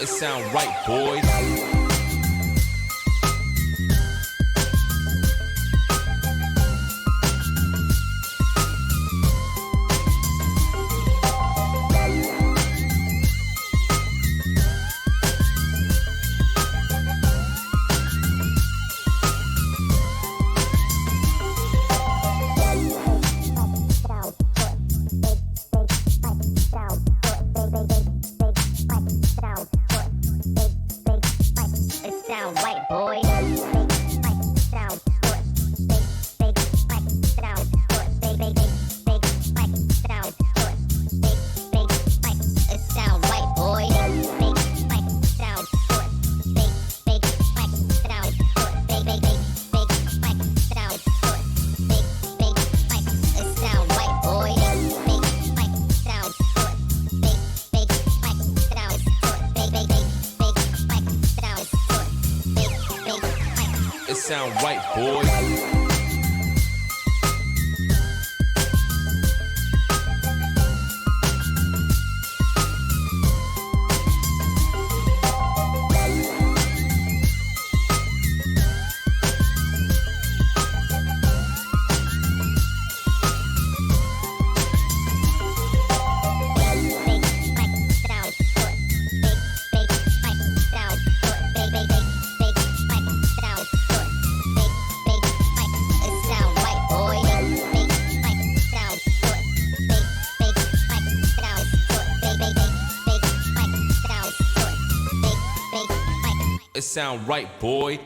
It sound right, boy. It sound right, boy. It sound right, boy.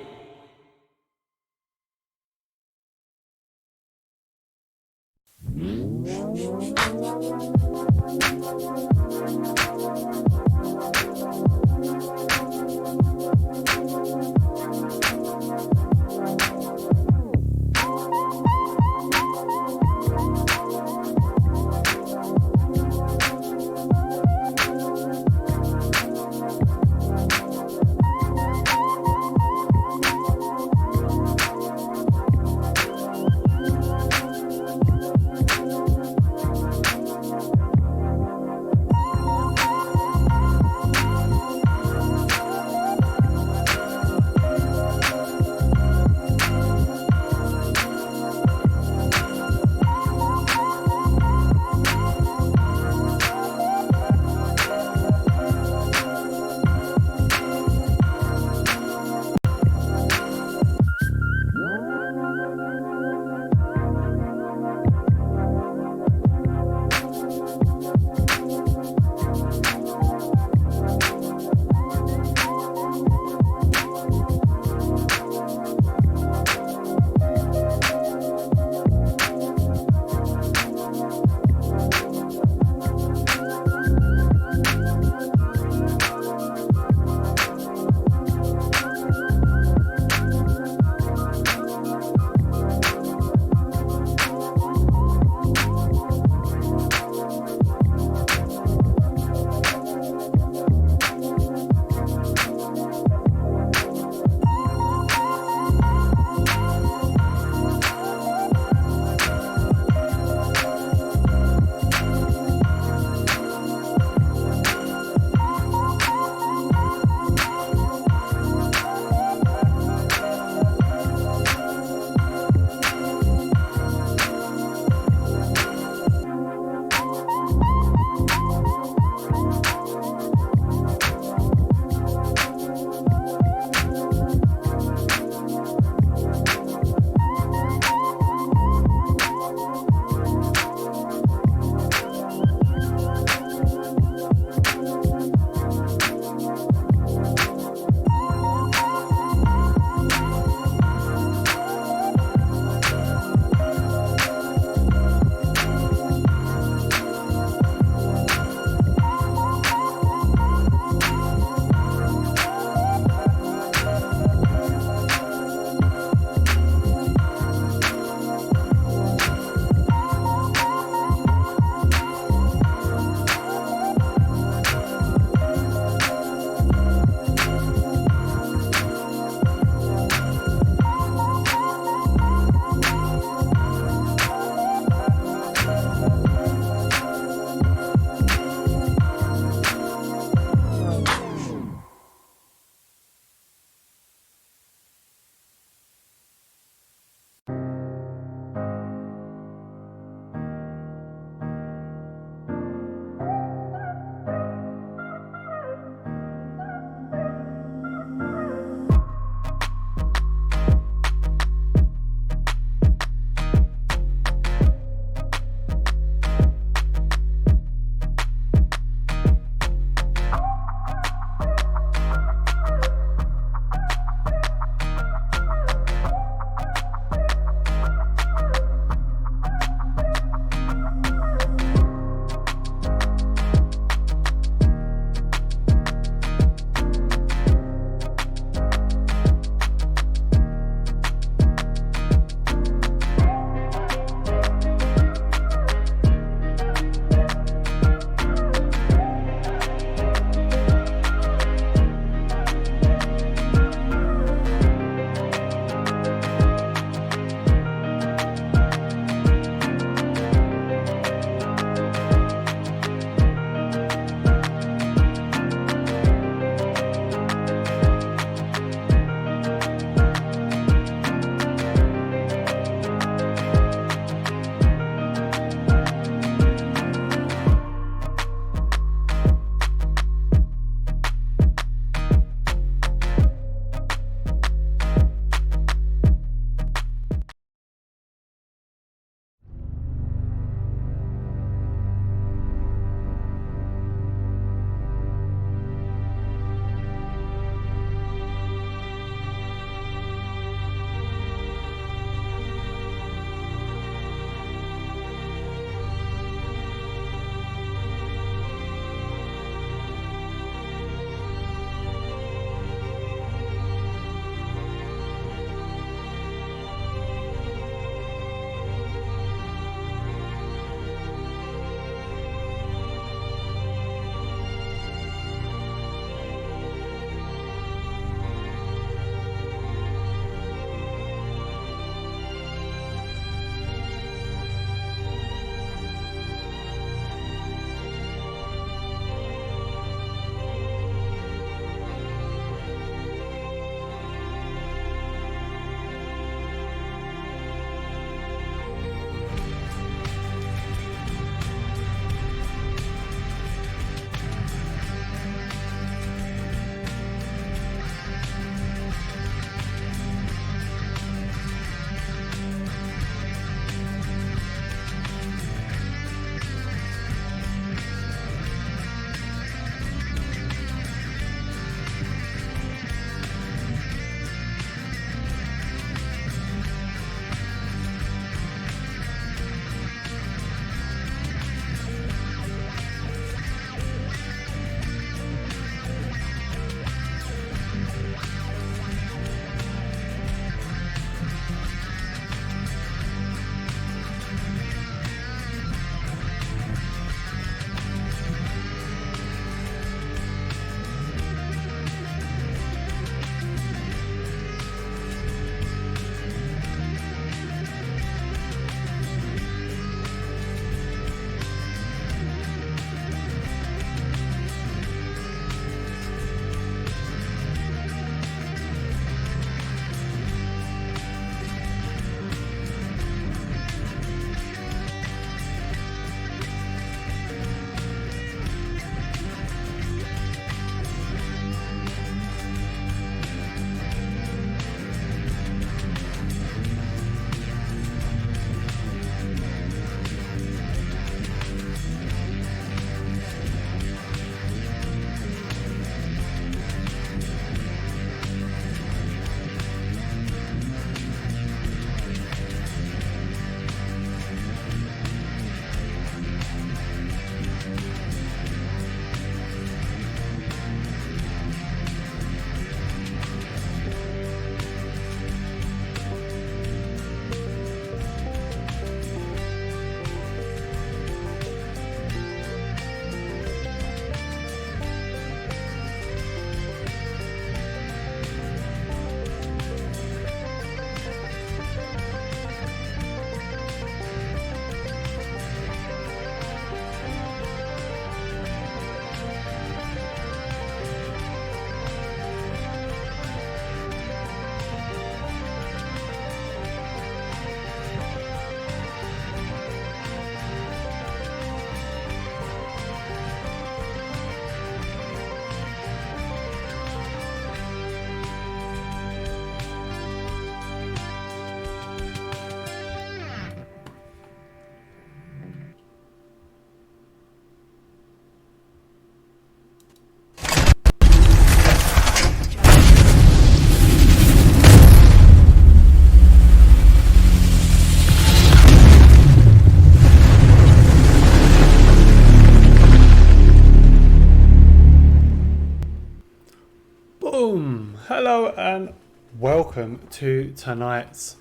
Hello and welcome to tonight's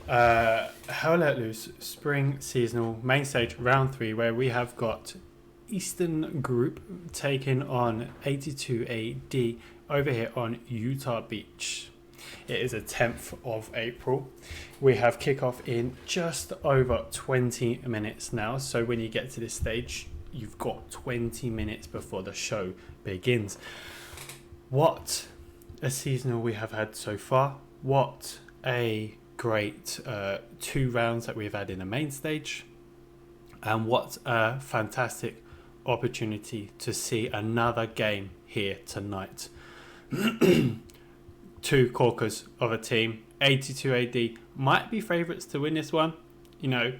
Hell Let Loose Spring Seasonal Main Stage Round 3, where we have got Eastern Group taking on 82AD over here on Utah Beach. It is the 10th of April. We have kickoff in just over 20 minutes now, so when you get to this stage, you've got 20 minutes before the show begins. What a seasonal we have had so far. What a great 2 rounds that we've had in the main stage, and what a fantastic opportunity to see another game here tonight. 2 corkers of a team. 82AD might be favourites to win this one. You know,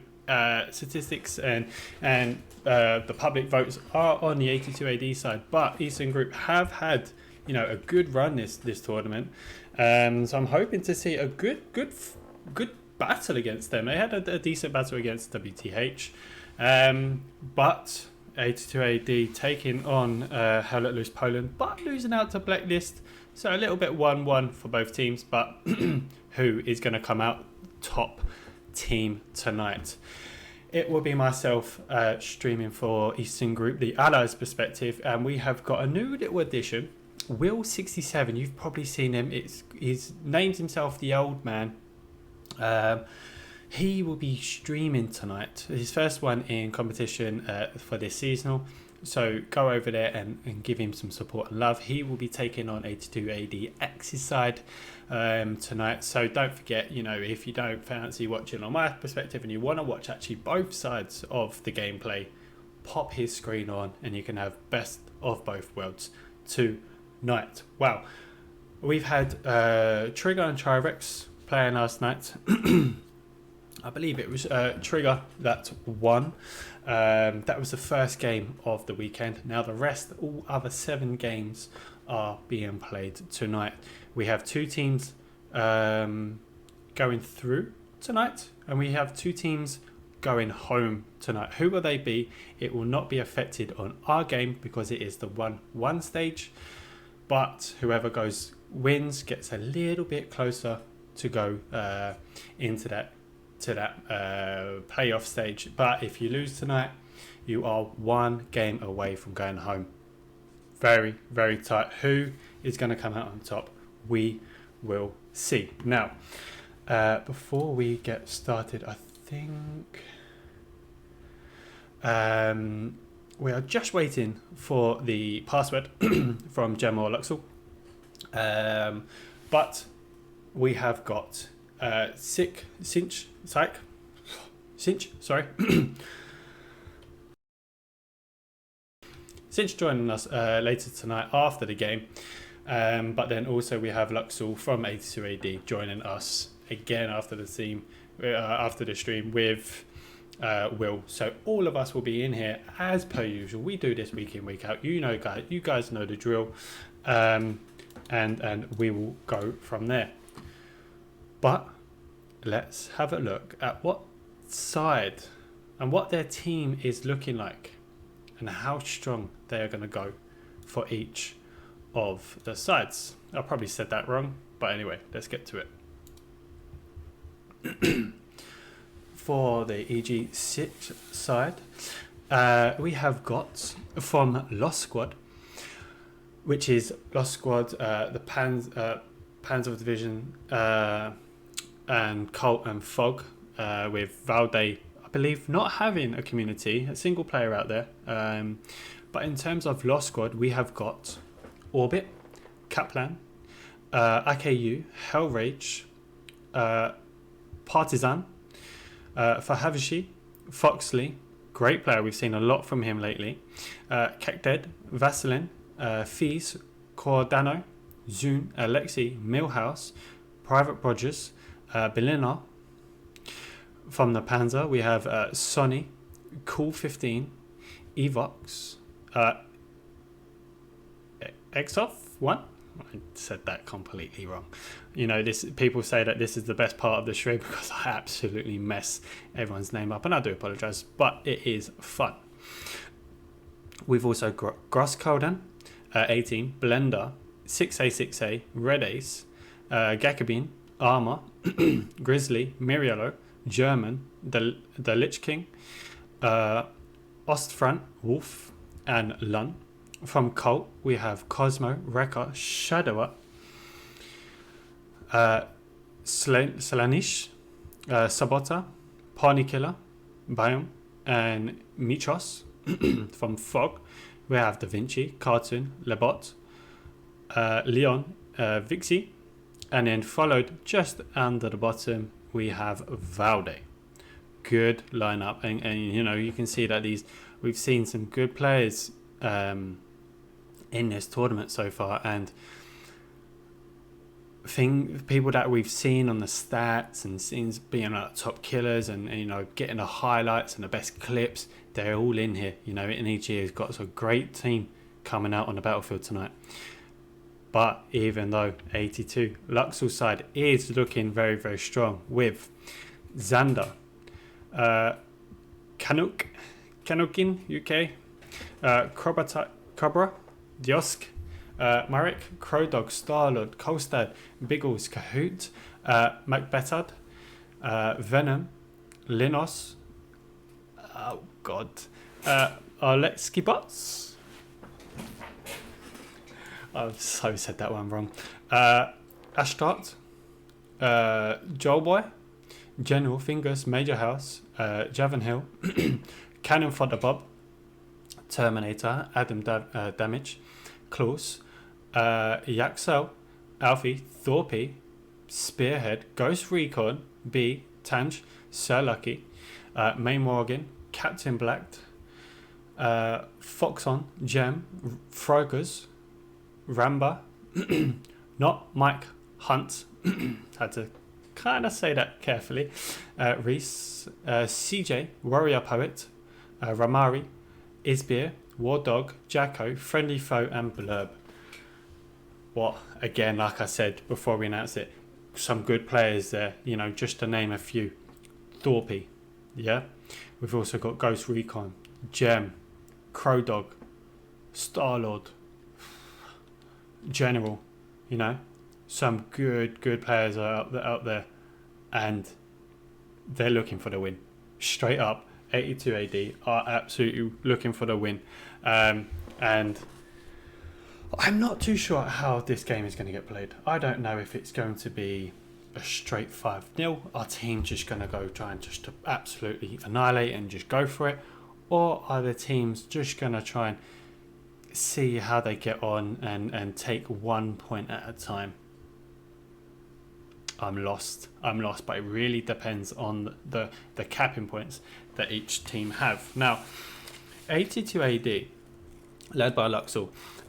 statistics and the public votes are on the 82AD side, but Eastern Group have had, you know, a good run this tournament. So I'm hoping to see a good battle against them. They had a decent battle against WTH, but 82AD taking on Hell Let Loose Poland, but losing out to Blacklist. So a little bit 1-1 for both teams, but who is going to come out top team tonight? It will be myself streaming for Eastern Group, the Allies perspective, and we have got a new little addition. Will67, you've probably seen him. He's named himself the Old Man. He will be streaming tonight. His first one in competition for this seasonal. So go over there and give him some support and love. He will be taking on 82AD X's side tonight. So don't forget, you know, if you don't fancy watching on my perspective and you want to watch actually both sides of the gameplay, pop his screen on and you can have best of both worlds tonight. Wow. We've had Trigger and Trirex playing last night. I believe it was Trigger that won. That was the first game of the weekend. Now the rest, all other 7 games are being played tonight. We have 2 teams going through tonight, and we have 2 teams going home tonight. Who will they be? It will not be affected on our game because it is the 1-1 stage, but whoever wins gets a little bit closer to go into that playoff stage. But if you lose tonight, you are 1 game away from going home. Very, very tight. Who is going to come out on top? We will see. Now, before we get started, I think we are just waiting for the password from Gemma or Luxel. But we have got Cinch, Cinch joining us later tonight after the game, but then also we have Luxel from 82AD joining us again after the stream with Will. So all of us will be in here as per usual. We do this week in, week out. You guys know the drill, and we will go from there. But let's have a look at what side and what their team is looking like and how strong they are going to go for each of the sides. I probably said that wrong, but anyway, let's get to it. For the EG Sit side, we have got from Lost Squad, which is Lost Squad, the Panzer Division, and Colt and Fog, with Valde, I believe, not having a community, a single player out there. But in terms of Lost Squad, we have got Orbit, Kaplan, AKU, Hellrage, Partisan, Fahavishi, Foxley, great player, we've seen a lot from him lately, Kekdead, Vaseline, Fees, Cordano, Zune, Alexi, Millhouse, Private Rogers, Belina. From the Panzer, we have Sonny, Cool 15, Evox, Exoff 1. I said that completely wrong. You know, people say that this is the best part of the stream because I absolutely mess everyone's name up, and I do apologise, but it is fun. We've also got Gross Codan, 18, Blender, 6A, 6A, Red Ace, Gakabin, Armor, Grizzly, Miriello, German, the Lich King, Ostfront, Wolf, and Lun. From Cult, we have Cosmo, Rekka, Shadower, Slanish, Sabota, Pawnee Killer, Biome, and Mitros. From Fog, we have Da Vinci, Cartoon, Lebot, Leon, Vixie, and then followed just under the bottom, we have Valde. Good lineup, and you know, you can see that we've seen some good players in this tournament so far, and people that we've seen on the stats and seen being like top killers and you know, getting the highlights and the best clips, they're all in here. You know, NEG has got a great team coming out on the battlefield tonight. But even though 82, Luxor's side is looking very, very strong with Xander, Canukin UK, Cobra, Diosk, Marek, Crowdog, Starlord, Kolstad, Biggles, Kahoot, Macbethad, Venom, Linos, oh god, Alexki Bots. I've so said that one wrong. Ashtart, Joelboy, General Fingers, Major House, Javan Hill, Cannon Fodder Bob, Terminator, Adam Damage, Klaus, Yaxel, Alfie, Thorpe, Spearhead, Ghost Recon, B, Tange, Sir Lucky, May Morgan, Captain Black, Foxon, Gem, Frogers, Ramba, not Mike Hunt, had to kind of say that carefully, Reese, CJ, Warrior Poet, Ramari, Isbeer, War Dog, Jacko, Friendly Foe, and Blurb. What, again, like I said before we announced it, some good players there, you know, just to name a few. Thorpe, yeah. We've also got Ghost Recon, Gem, Crow Dog, Starlord, General, you know. Some good players are out there, and they're looking for the win. Straight up, 82 AD are absolutely looking for the win. And I'm not too sure how this game is going to get played. I don't know if it's going to be a straight 5-0. Our team just going to go try and just to absolutely annihilate and just go for it. Or are the teams just going to try and see how they get on and take 1 point at a time? I'm lost, but it really depends on the capping points that each team have. Now, 82 AD, led by Luxor,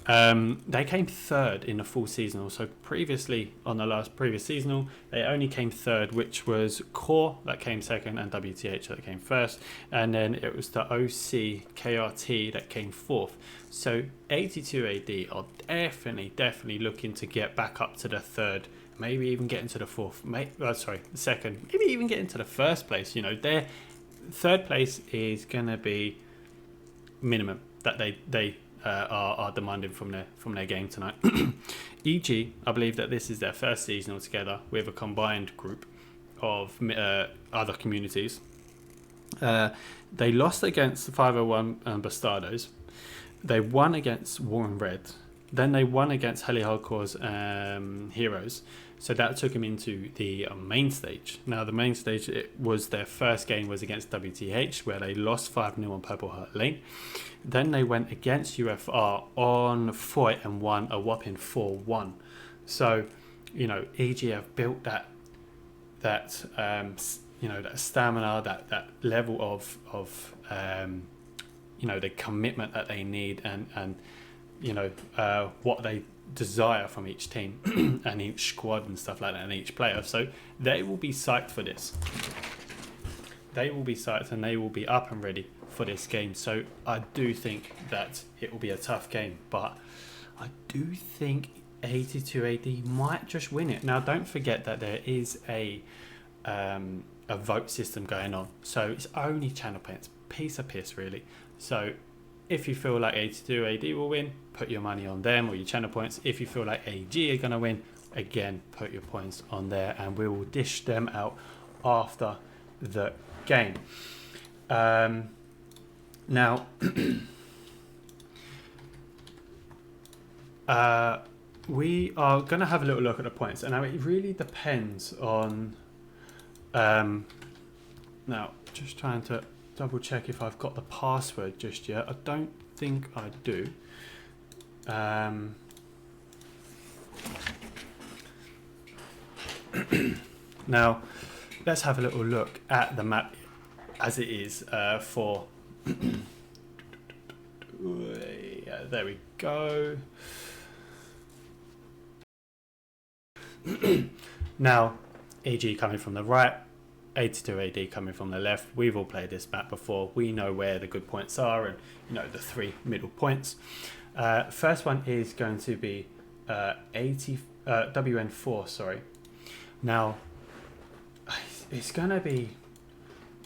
they came third in the full seasonal. So previously, on the previous seasonal, they only came third, which was Core that came second and WTH that came first. And then it was the OC KRT that came fourth. So 82 AD are definitely looking to get back up to the third, maybe even get into the fourth, second, maybe even get into the first place. You know, their third place is going to be minimum that they are demanding from their game tonight. EG, I believe that this is their first seasonal together with a combined group of other communities. They lost against 501 and Bastardos. They won against Warren Red. Then they won against Heli Hardcore's Heroes. So that took them into the main stage. Now, the main stage, their first game was against WTH, where they lost 5-0 on Purple Heart Lane. Then they went against UFR on foot and won a whopping 4-1. So, you know, EG have built that stamina, that level of the commitment that they need and what they desire from each team and each squad and stuff like that, and each player. So they will be psyched for this. They will be psyched and they will be up and ready for this game. So I do think that it will be a tough game, but I do think 82 AD might just win it. Now, don't forget that there is a vote system going on, so it's only channel points, piece of piss really. So If you feel like 82 AD will win, put your money on them or your channel points. If you feel like AG are going to win, again, put your points on there, and we will dish them out after the game. Now, we are going to have a little look at the points, and now it really depends on. Now, just trying to double check if I've got the password just yet. I don't think I do. Now, let's have a little look at the map as it is for. Yeah, there we go. Now, AG coming from the right, 82 AD coming from the left. We've all played this map before. We know where the good points are, and the 3 middle points. First one is going to be WN4. Sorry. Now, it's going to be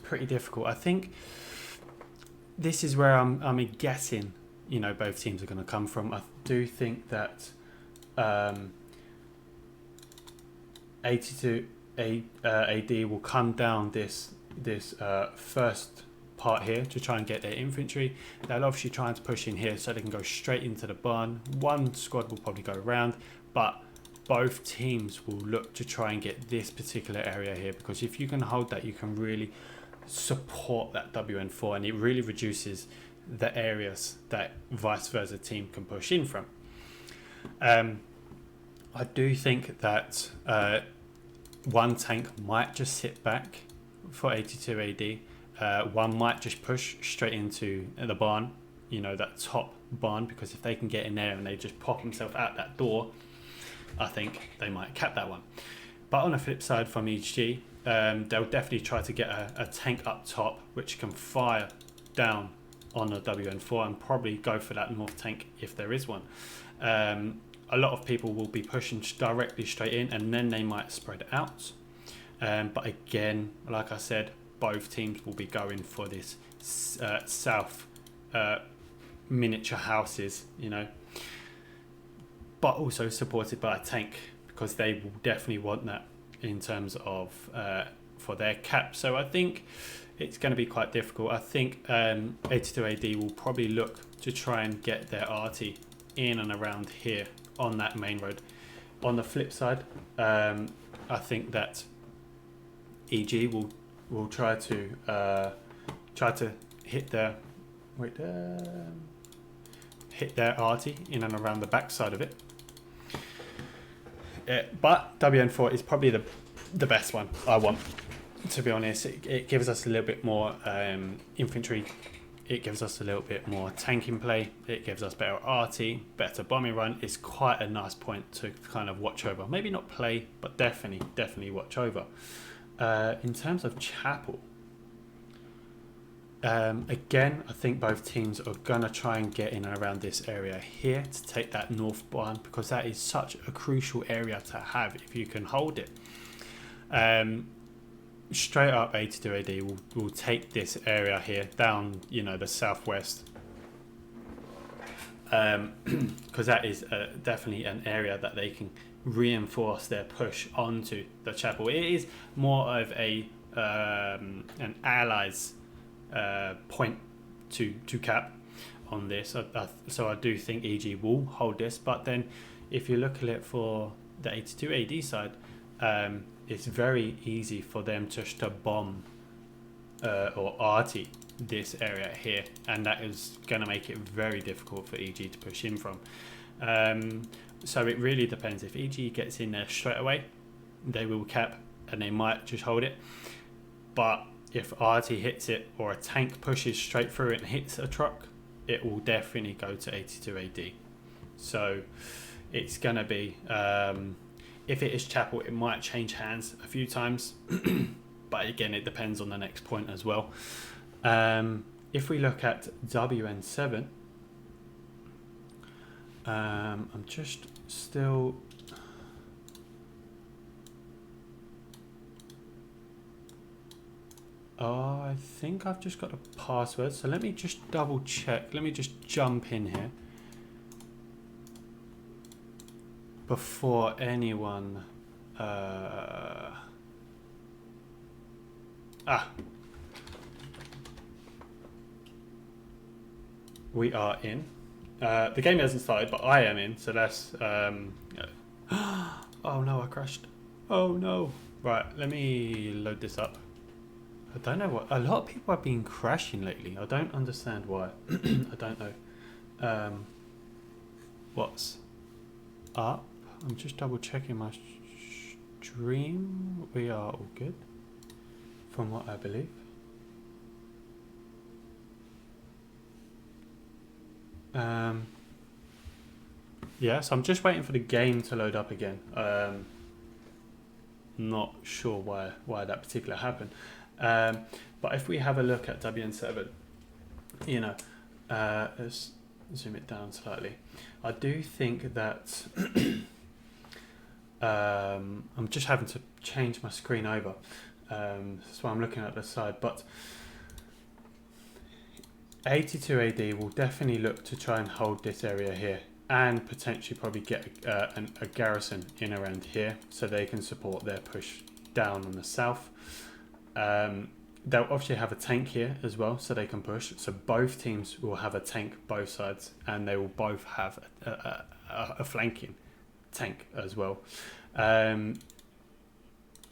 pretty difficult. I think this is where I'm guessing. Both teams are going to come from. I do think that 82 AD will come down this first part here to try and get their infantry. They'll obviously try to push in here so they can go straight into the barn. One squad will probably go around, but both teams will look to try and get this particular area here, because if you can hold that, you can really support that WN4, and it really reduces the areas that vice versa team can push in from. I do think that one tank might just sit back for 82 AD. One might just push straight into the barn, that top barn, because if they can get in there and they just pop themselves out that door, I think they might cap that one. But on the flip side from EG, they'll definitely try to get a tank up top which can fire down on the WN4 and probably go for that north tank if there is one. A lot of people will be pushing directly straight in, and then they might spread out. But again, like I said, both teams will be going for this south miniature houses, but also supported by a tank, because they will definitely want that in terms of for their cap. So I think it's going to be quite difficult. I think 82 AD will probably look to try and get their arty in and around here on that main road. On the flip side, I think that EG will try to hit their arty in and around the back side of it. But WN4 is probably the best one I want, to be honest. It gives us a little bit more infantry. It gives us a little bit more tanking play. It gives us better RT, better bombing run. It's quite a nice point to kind of watch over. Maybe not play, but definitely watch over. In terms of Chapel, again, I think both teams are going to try and get in and around this area here to take that north barn, because that is such a crucial area to have if you can hold it. Straight up 82 AD will take this area here down, the southwest, because that is definitely an area that they can reinforce their push onto the Chapel. It is more of an allies point to cap on this, so I do think EG will hold this. But then if you look at it for the 82 AD side, it's very easy for them just to bomb or arty this area here, and that is going to make it very difficult for EG to push in from. So it really depends. If EG gets in there straight away, they will cap and they might just hold it. But if RT hits it, or a tank pushes straight through it and hits a truck, it will definitely go to 82 AD. So it's going to be, if it is Chapel, it might change hands a few times. But again, it depends on the next point as well. If we look at WN7, I'm just still... Oh, I think I've just got a password. So let me just double check. Let me just jump in here before anyone. We are in. The game hasn't started, but I am in. So that's. Oh no, I crashed. Oh no. Right, let me load this up. I don't know what. A lot of people have been crashing lately. I don't understand why. I don't know. What's up? I'm just double checking my stream. We are all good, from what I believe. Yeah, so I'm just waiting for the game to load up again. Not sure why that particular happened. But if we have a look at WN7, you know, let's zoom it down slightly. I do think that I'm just having to change my screen over. That's why I'm looking at the side. But 82 AD will definitely look to try and hold this area here, and potentially probably get a garrison in around here so they can support their push down on the south. They'll obviously have a tank here as well, so they can push. So both teams will have a tank both sides, and they will both have a flanking tank as well.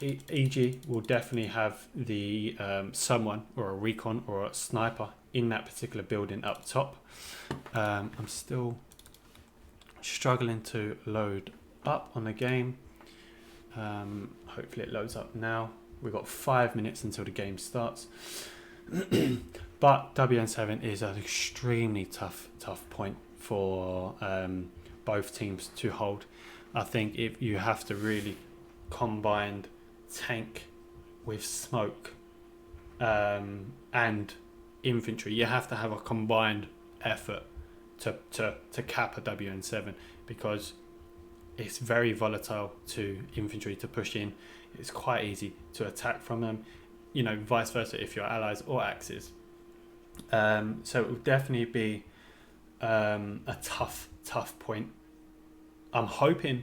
EG will definitely have the someone or a recon or a sniper in that particular building up top. I'm still struggling to load up on the game. Hopefully it loads up now. We've got 5 minutes until the game starts. But WN7 is an extremely tough point for both teams to hold. I think if you have to really combine tank with smoke and infantry, you have to have a combined effort to cap a WN7, because it's very volatile to infantry to push in. It's quite easy to attack from them, you know, vice versa if you're allies or axes. So it will definitely be a tough point. I'm hoping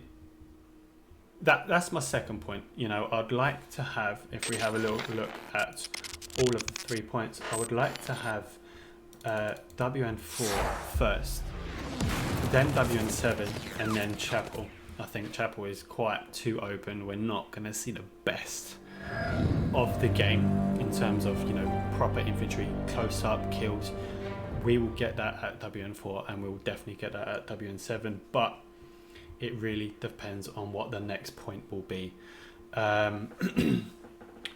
that's my second point. You know, I'd like to have, if we have a little look at all of the 3 points, I would like to have WN4 first, then WN7, and then Chapel. I think Chapel is quite too open. We're not going to see the best of the game in terms of, you know, proper infantry, close up kills. We will get that at WN4, and we will definitely get that at WN7, but it really depends on what the next point will be.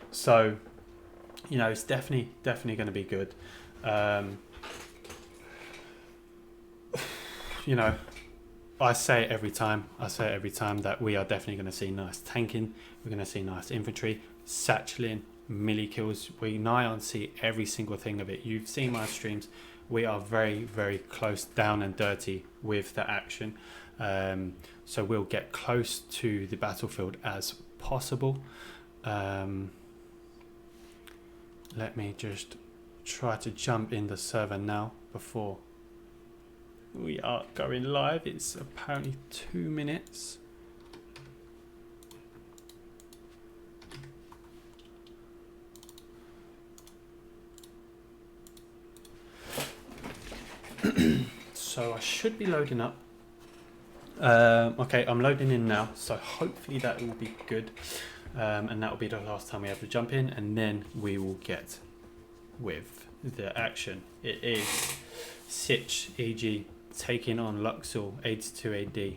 So, you know, it's definitely going to be good. You know, I say it every time that we are definitely going to see nice tanking. We're going to see nice infantry, satcheling, melee kills. We nigh on see every single thing of it. You've seen my streams. We are very, very close, down and dirty with the action. So we'll get close to the battlefield as possible. Let me just try to jump in the server now before we are going live. It's apparently 2 minutes. So I should be loading up. Okay, I'm loading in now, so hopefully that will be good, and that will be the last time we have to jump in, and then we will get with the action. It is Sich EG taking on Luxor 82 AD.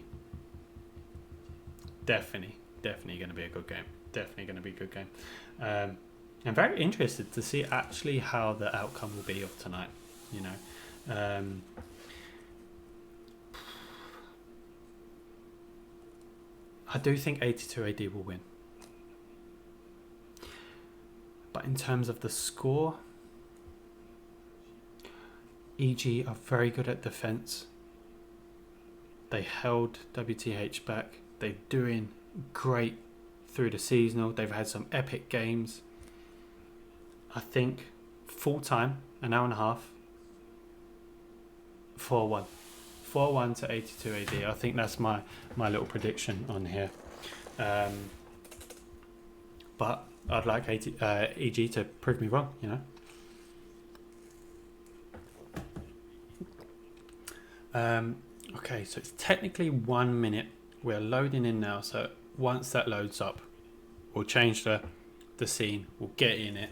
Definitely going to be a good game. I'm very interested to see actually how the outcome will be of tonight. You know. I do think 82 AD will win. But in terms of the score, EG are very good at defense. They held WTH back. They're doing great through the seasonal. They've had some epic games. I think full time, an hour and a half, 4-1. 4-1 to 82 AD. I think that's my little prediction on here. But I'd like EG to prove me wrong, you know. Okay, so it's technically 1 minute. We're loading in now, so once that loads up, we'll change the scene, we'll get in it,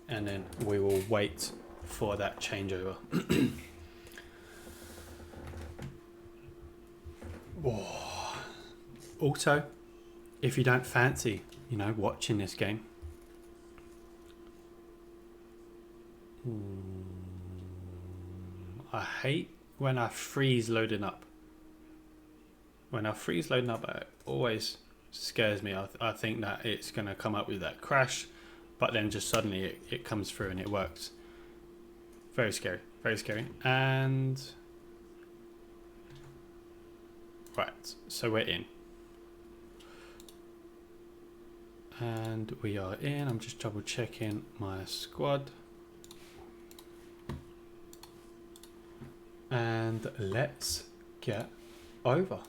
and then we will wait for that changeover. Also, if you don't fancy, you know, watching this game, I hate when I freeze loading up. When I freeze loading up, it always scares me. I think that it's going to come up with that crash, but then just suddenly it comes through and it works. Very scary, very scary. And right, so we're in. And we are in. I'm just double checking my squad. And let's get over.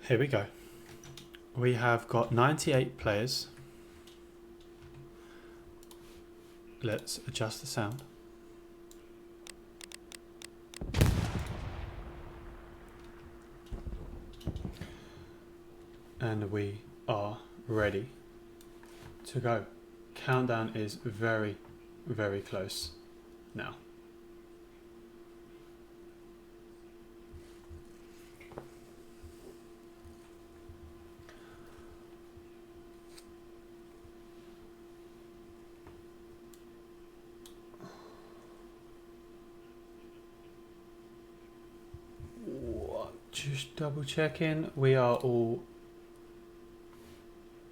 Here we go. We have got 98 players. Let's adjust the sound. And we are ready to go. Countdown is very, very close now. Just double checking. We are all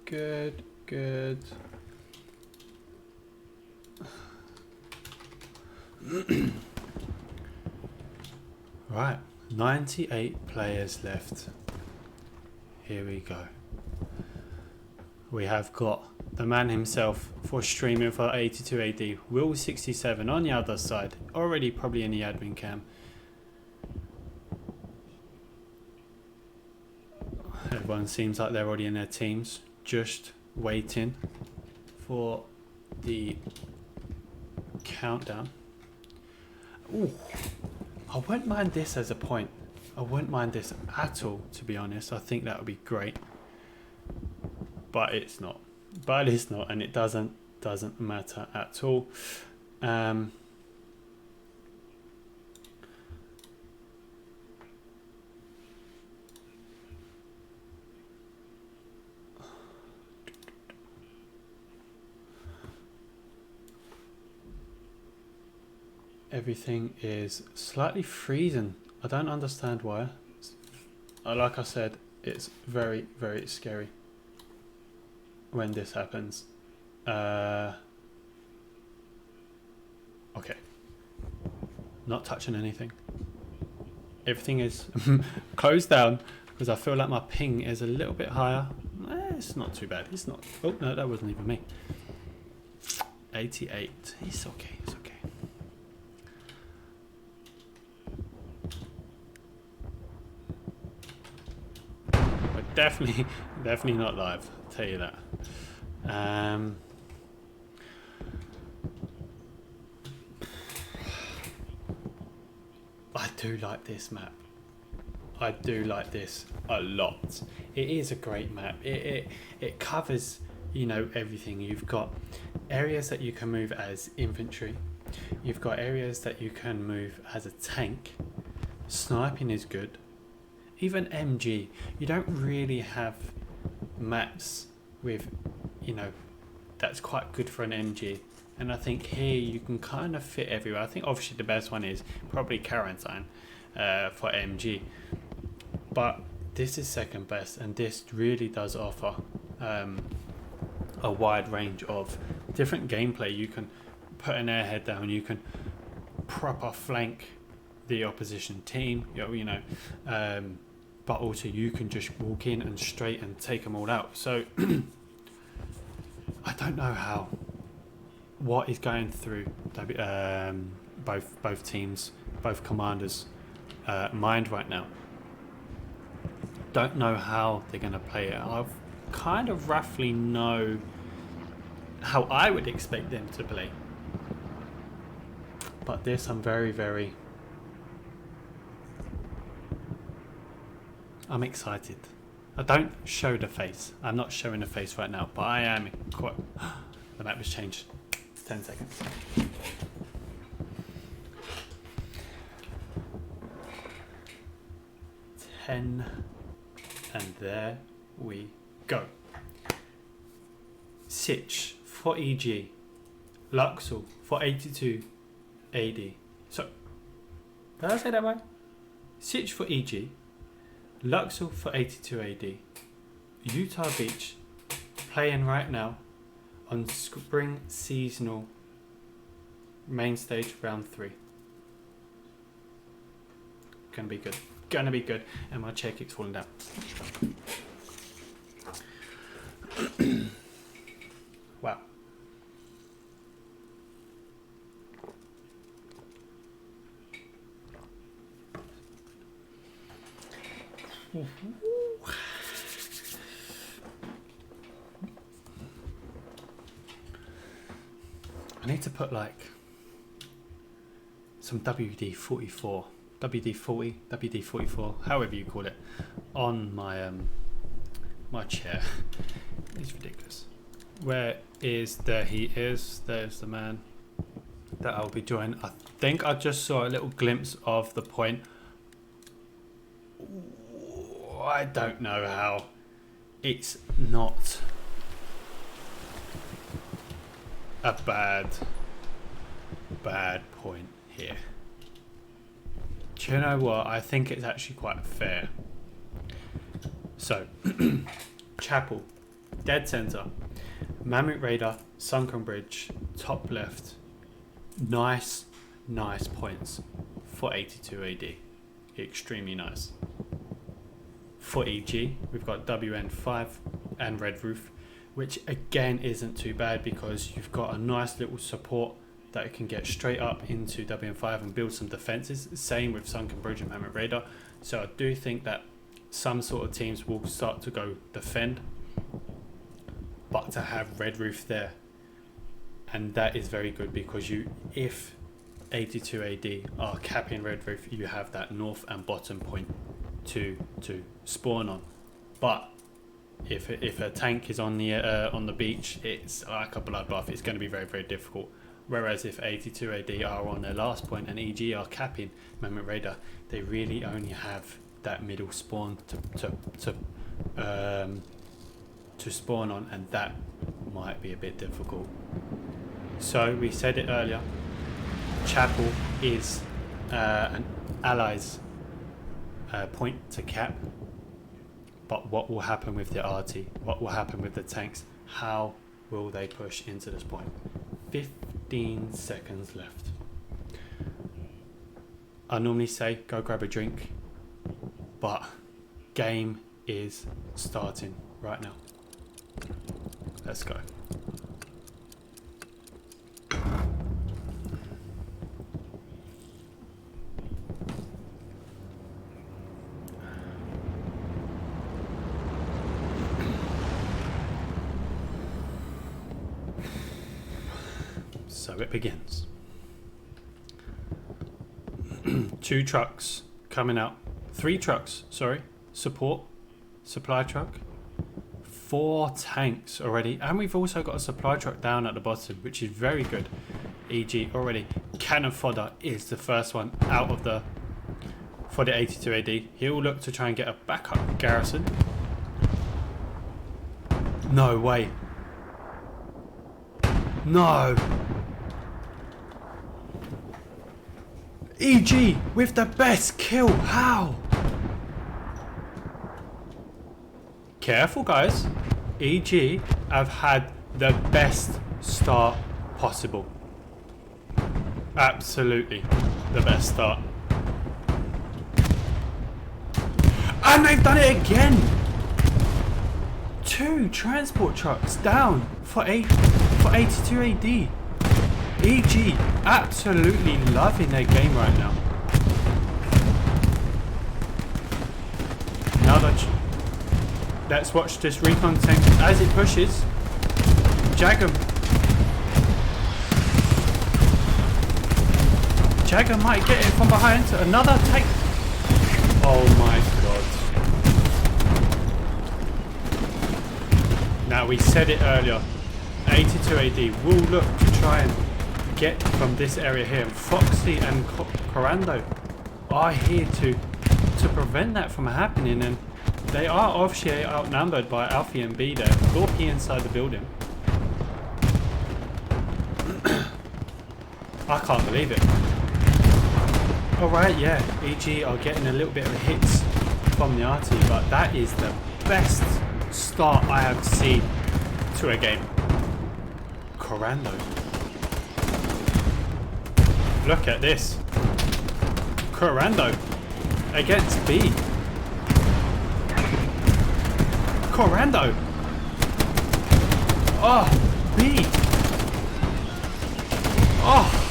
good. Right, 98 players left. Here we go. We have got the man himself for streaming for 82 AD, Will67 on the other side, already probably in the admin cam. Everyone seems like they're already in their teams, just waiting for the countdown. Ooh, I wouldn't mind this as a point. I wouldn't mind this at all, to be honest. I think that would be great. But it's not. But it's not, and it doesn't matter at all. Everything is slightly freezing. I don't understand why. Like I said, it's very, very scary when this happens. Okay. Not touching anything. Everything is closed down because I feel like my ping is a little bit higher. It's not too bad. It's not. Oh, no, that wasn't even me. 88. It's okay. It's okay. Definitely not live, I'll tell you that. I do like this map. I do like this a lot. It is a great map. It covers, you know, everything. You've got areas that you can move as infantry. You've got areas that you can move as a tank. Sniping is good. Even MG, you don't really have maps with, you know, that's quite good for an MG. And I think here you can kind of fit everywhere. I think obviously the best one is probably Quarantine for MG. But this is second best, and this really does offer a wide range of different gameplay. You can put an airhead down, you can proper flank the opposition team, but also you can just walk in and straight and take them all out. So I don't know what is going through both teams, both commanders' mind right now. Don't know how they're going to play it. I kind of roughly know how I would expect them to play. But this, I'm I'm excited. I don't show the face. I'm not showing the face right now, but I am quite... The map has changed. 10 seconds. And there we go. Sitch for EG. Luxel for 82 AD. So, did I say that right? Sitch for EG. Luxel for 82 AD. Utah Beach playing right now on Spring Seasonal Main Stage Round 3. Gonna be good. Gonna be good. And my chair keeps falling down. Wow. I need to put like some WD-44, WD-40, WD-44, however you call it, on my my chair. It's ridiculous. Where is there? He is. There's the man that I'll be joining. I think I just saw a little glimpse of the point. I don't know how. It's not a bad point here. Do you know what? I think it's actually quite fair. So, Chapel, dead center, Mammoth Raider, Sunken Bridge, top left. Nice points for 82 AD. Extremely nice. For EG, we've got WN5 and Red Roof, which again isn't too bad because you've got a nice little support that can get straight up into WN5 and build some defenses. Same with Sunken Bridge and Mammoth Raider. So I do think that some sort of teams will start to go defend, but to have Red Roof there, and that is very good because if 82 AD are capping Red Roof, you have that north and bottom point to spawn on. But if a tank is on the beach, it's like a bloodbath. It's going to be very difficult. Whereas if 82 AD are on their last point and EG are capping Mammoth Raider, they really only have that middle spawn to spawn on, and that might be a bit difficult. So we said it earlier, Chapel is an allies point to cap, but what will happen with the RT? What will happen with the tanks? How will they push into this point? 15 seconds left. I normally say go grab a drink, but game is starting right now. Let's go. So it begins. 2 trucks coming out. 3 trucks, sorry. Support, supply truck. 4 tanks already. And we've also got a supply truck down at the bottom, which is very good. EG already. Cannon Fodder is the first one out of for the 82 AD. He'll look to try and get a backup garrison. No way. No. EG with the best kill. How? Careful, guys. EG have had the best start possible. Absolutely the best start. And they've done it again. 2 transport trucks down for 82 AD. EG absolutely loving their game right now. Let's watch this recon tank as it pushes. Jagger. Jagger might get it from behind. Another tank. Oh my god. Now, we said it earlier. 82 AD will look to try and get from this area here. Foxy and Corando are here to prevent that from happening, and they are obviously outnumbered by Alfie and B there. Gorky inside the building. I can't believe it. Alright, yeah, EG are getting a little bit of hits from the RT, but that is the best start I have seen to a game. Corando. Look at this. Corando against B. Corando. Oh, B. Oh.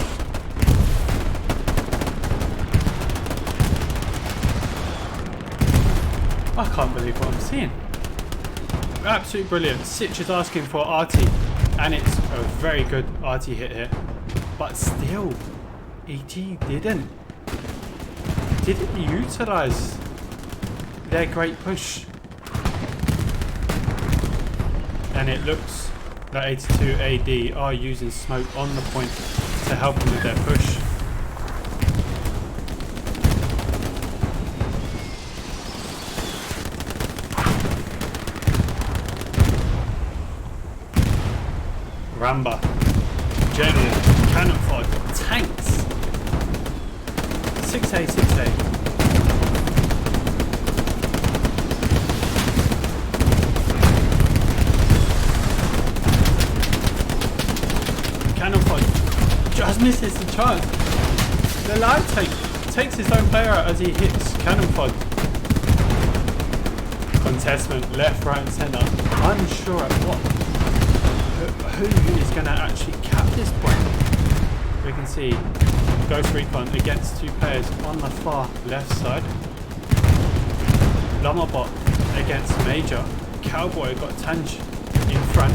I can't believe what I'm seeing. Absolutely brilliant. Sitch is asking for RT, and it's a very good RT hit here. But still, EG didn't utilise their great push. And it looks that 82 AD are using smoke on the point to help them with their push. Ramba, General, Cannon Fod, tanks. 6A, 6A. Cannon Fod just misses the chance. The live tank takes his own player out as he hits Cannon Fod. Contestment left, right and centre. Unsure at who is going to actually cap this point. We can see Ghost Recon against 2 players on the far left side. Llama-Bot against Major. Cowboy got Tanj in front.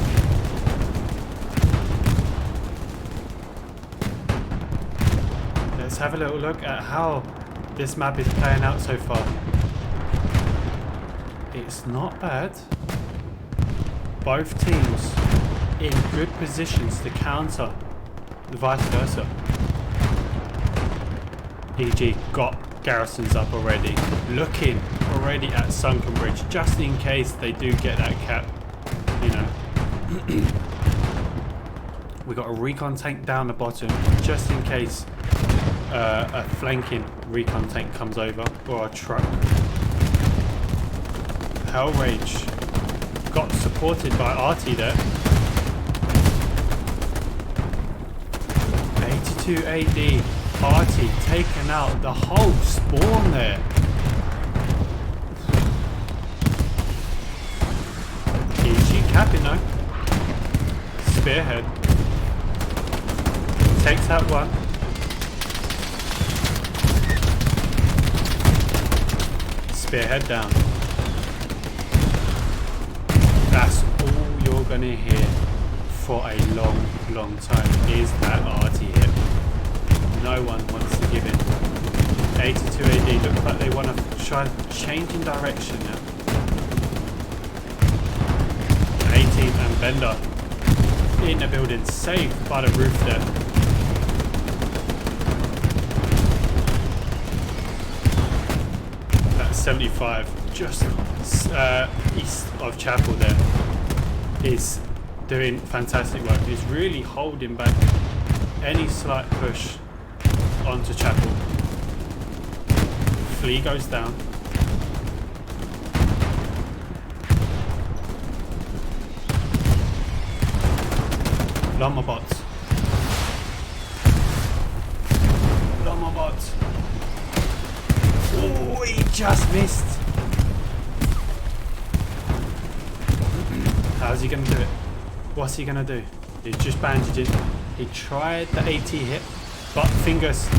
Let's have a little look at how this map is playing out so far. It's not bad. Both teams in good positions to counter the vice versa. EG got garrisons up already, looking already at Sunken Bridge just in case they do get that cap, you know. We got a recon tank down the bottom just in case a flanking recon tank comes over, or a truck. Hellrage got supported by RT there. 82 AD, RT taking out the whole spawn there. EG capping though. Spearhead takes out one. Spearhead down. That's all you're gonna hear for a long time is that RT hit. No one wants to give in. 82 AD looks like they want to try changing direction now. 18 and Bender in the building, saved by the roof there. That's 75, just east of Chapel there, is doing fantastic work. He's really holding back any slight push onto Chapel. Flea goes down. Llama bots. Llama bots. Oh, he just missed. How's he going to do it? What's he going to do? He's just bandaging. He tried the AT hit, but Fingers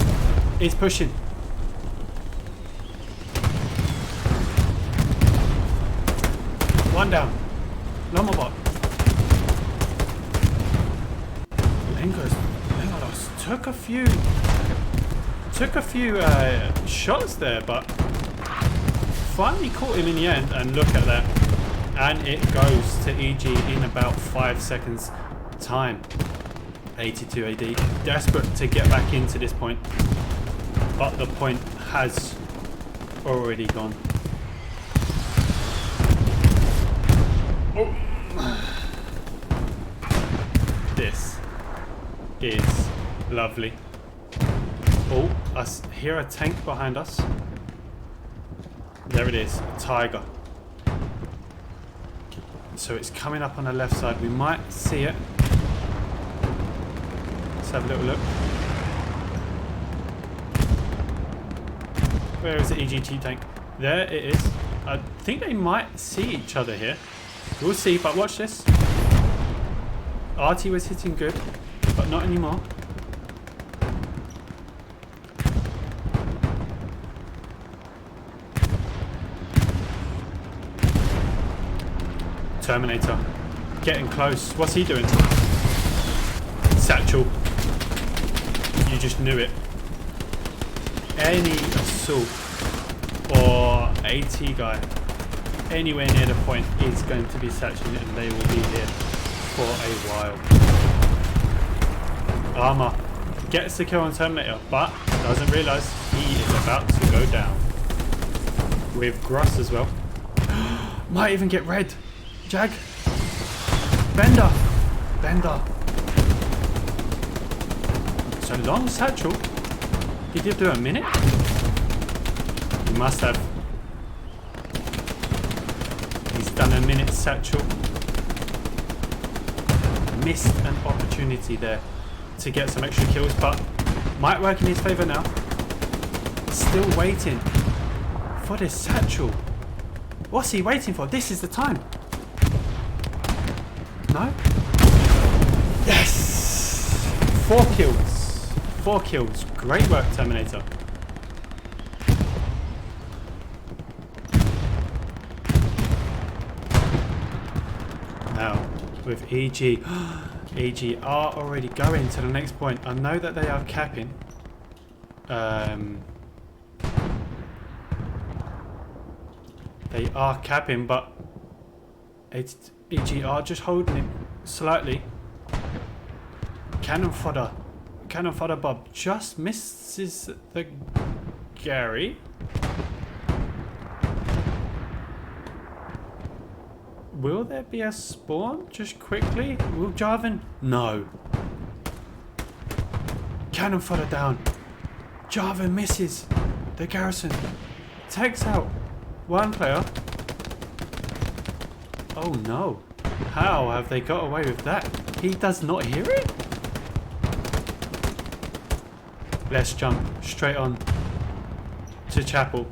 is pushing. One down. Llama bot. Lengolos took a few shots there, but finally caught him in the end. And look at that, and it goes to EG in about 5 seconds time. 82 AD, desperate to get back into this point, but the point has already gone. Oh. This is lovely. Oh, I hear a tank behind us. There it is, a Tiger. So it's coming up on the left side. We might see it. Let's have a little look. Where is the EGT tank? There it is. I think they might see each other here. We'll see, but watch this. Artie was hitting good, but not anymore. Terminator getting close. What's he doing? Satchel. You just knew it. Any assault or AT guy anywhere near the point is going to be satching it, and they will be here for a while. Armor gets the kill on Terminator, but doesn't realise he is about to go down. With Gross as well. Might even get red. Jag. Bender. So long satchel. Did he do a minute? He must have. He's done a minute satchel. Missed an opportunity there to get some extra kills, but might work in his favour now. Still waiting for this satchel. What's he waiting for? This is the time. No? Yes! 4 kills. 4 kills. Great work, Terminator. Now, with EG. EG are already going to the next point. I know that they are capping. They are capping, but EG are just holding it slightly. Cannon fodder Bob just misses the Gary. Will there be a spawn just quickly? Will Jarvan? No. Cannon fodder down. Jarvan misses the Garrison. Takes out one player. Oh no. How have they got away with that? He does not hear it? Let's jump straight on to Chapel.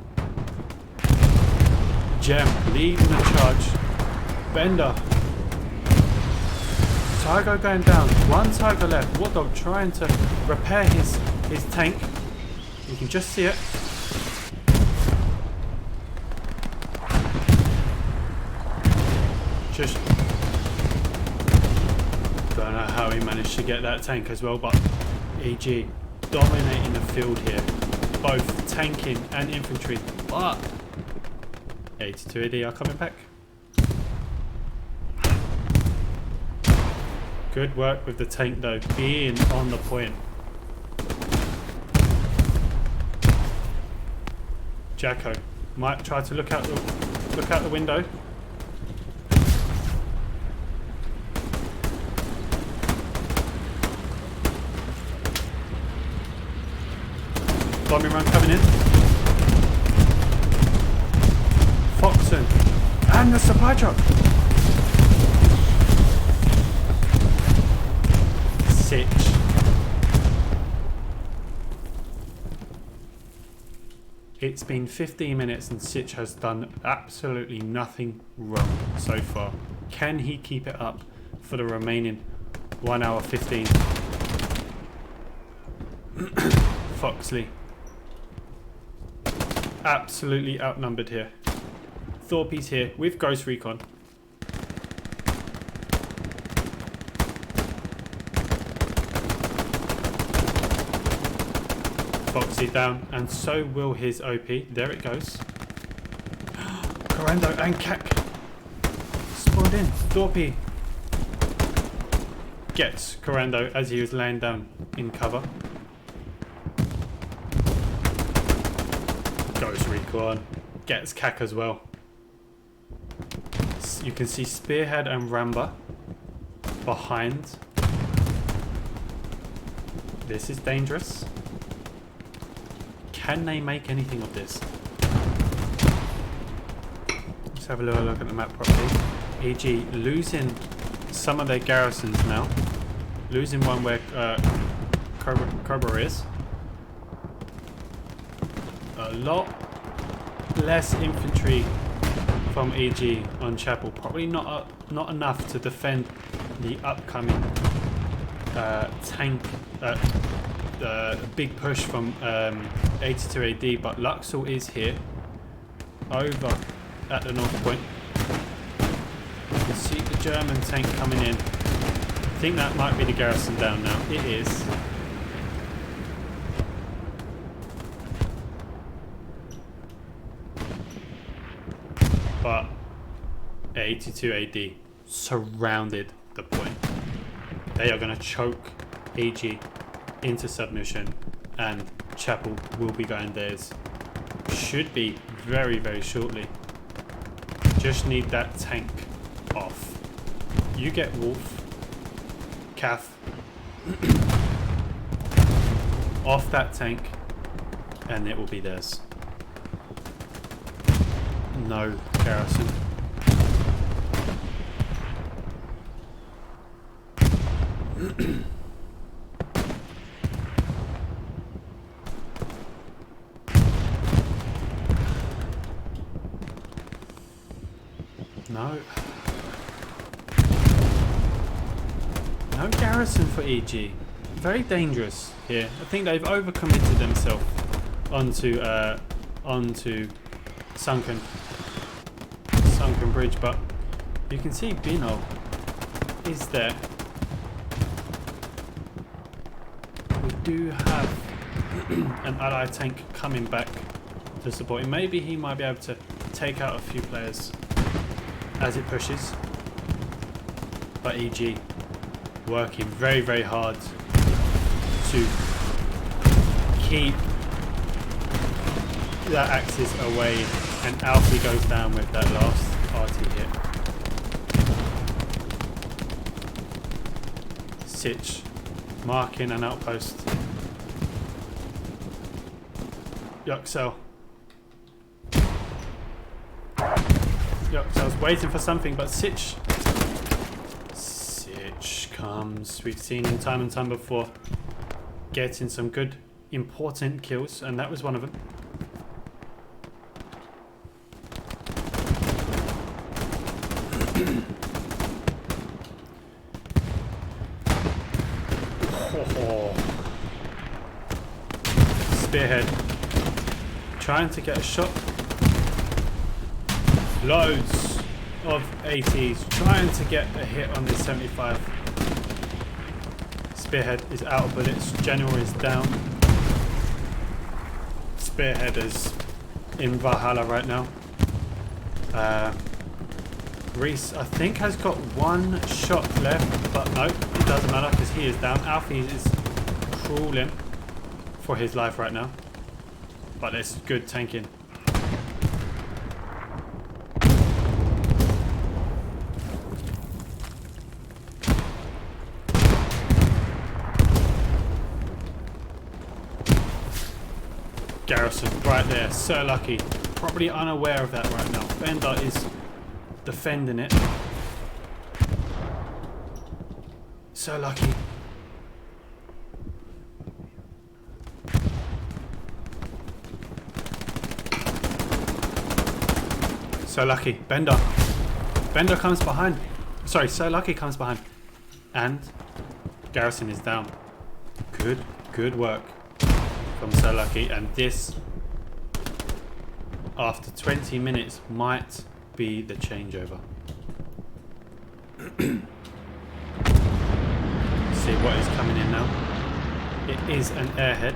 Gem leading the charge. Bender. Tiger going down. One Tiger left. Watdog trying to repair his tank. You can just see it. Just don't know how he managed to get that tank as well, but EG dominating the field here, both tanking and infantry. But 82 AD are coming back. Good work with the tank though, being on the point. Jacko might try to look out the window. Bombing run coming in. Garrison. And the supply truck. Sitch. It's been 15 minutes and Sitch has done absolutely nothing wrong so far. Can he keep it up for the remaining 1 hour 15? Foxley. Absolutely outnumbered here. Thorpe's here with Ghost Recon. Foxy down, and so will his OP. There it goes. Corando and Kak spawned in. Thorpe gets Corando as he was laying down in cover. Ghost Recon gets Kak as well. You can see Spearhead and Ramba behind. This is dangerous. Can they make anything of this? Let's have a little look at the map properly. EG losing some of their garrisons now. Losing one where Cobra is. A lot less infantry from EG on Chapel. Probably not enough to defend the upcoming tank. Big push from 82 AD, but Luxor is here over at the north point. You can see the German tank coming in. I think that might be the garrison down now. It is. But 82 AD surrounded the point. They are going to choke EG into submission, and Chapel will be going theirs. Should be very, very shortly. Just need that tank off. You get Wolf, Calf off that tank, and it will be theirs. No garrison. No garrison for EG. Very dangerous here. I think they've overcommitted themselves onto sunken bridge, but you can see Bino is there. We do have an ally tank coming back to support him. Maybe he might be able to take out a few players as it pushes. But EG working very, very hard to keep that Axis away, and Alfie goes down with that last RT hit. Sitch marking an outpost. Yuxel. Yuxel's waiting for something, but Sitch comes. We've seen him time and time before getting some good important kills, and that was one of them. Spearhead trying to get a shot. Loads of 80s trying to get a hit on this 75. Spearhead is out of bullets. General is down. Spearhead is in Valhalla right now. Reese, I think, has got one shot left, but no, it doesn't matter because he is down. Alfie is crawling for his life right now, but there's good tanking. Garrison right there, so lucky probably unaware of that right now. Bender is defending it. So lucky. So lucky. Bender comes behind. Sorry, So lucky comes behind. And Garrison is down. Good work from So lucky. And this, after 20 minutes, might be the changeover. See what is coming in now. It is an airhead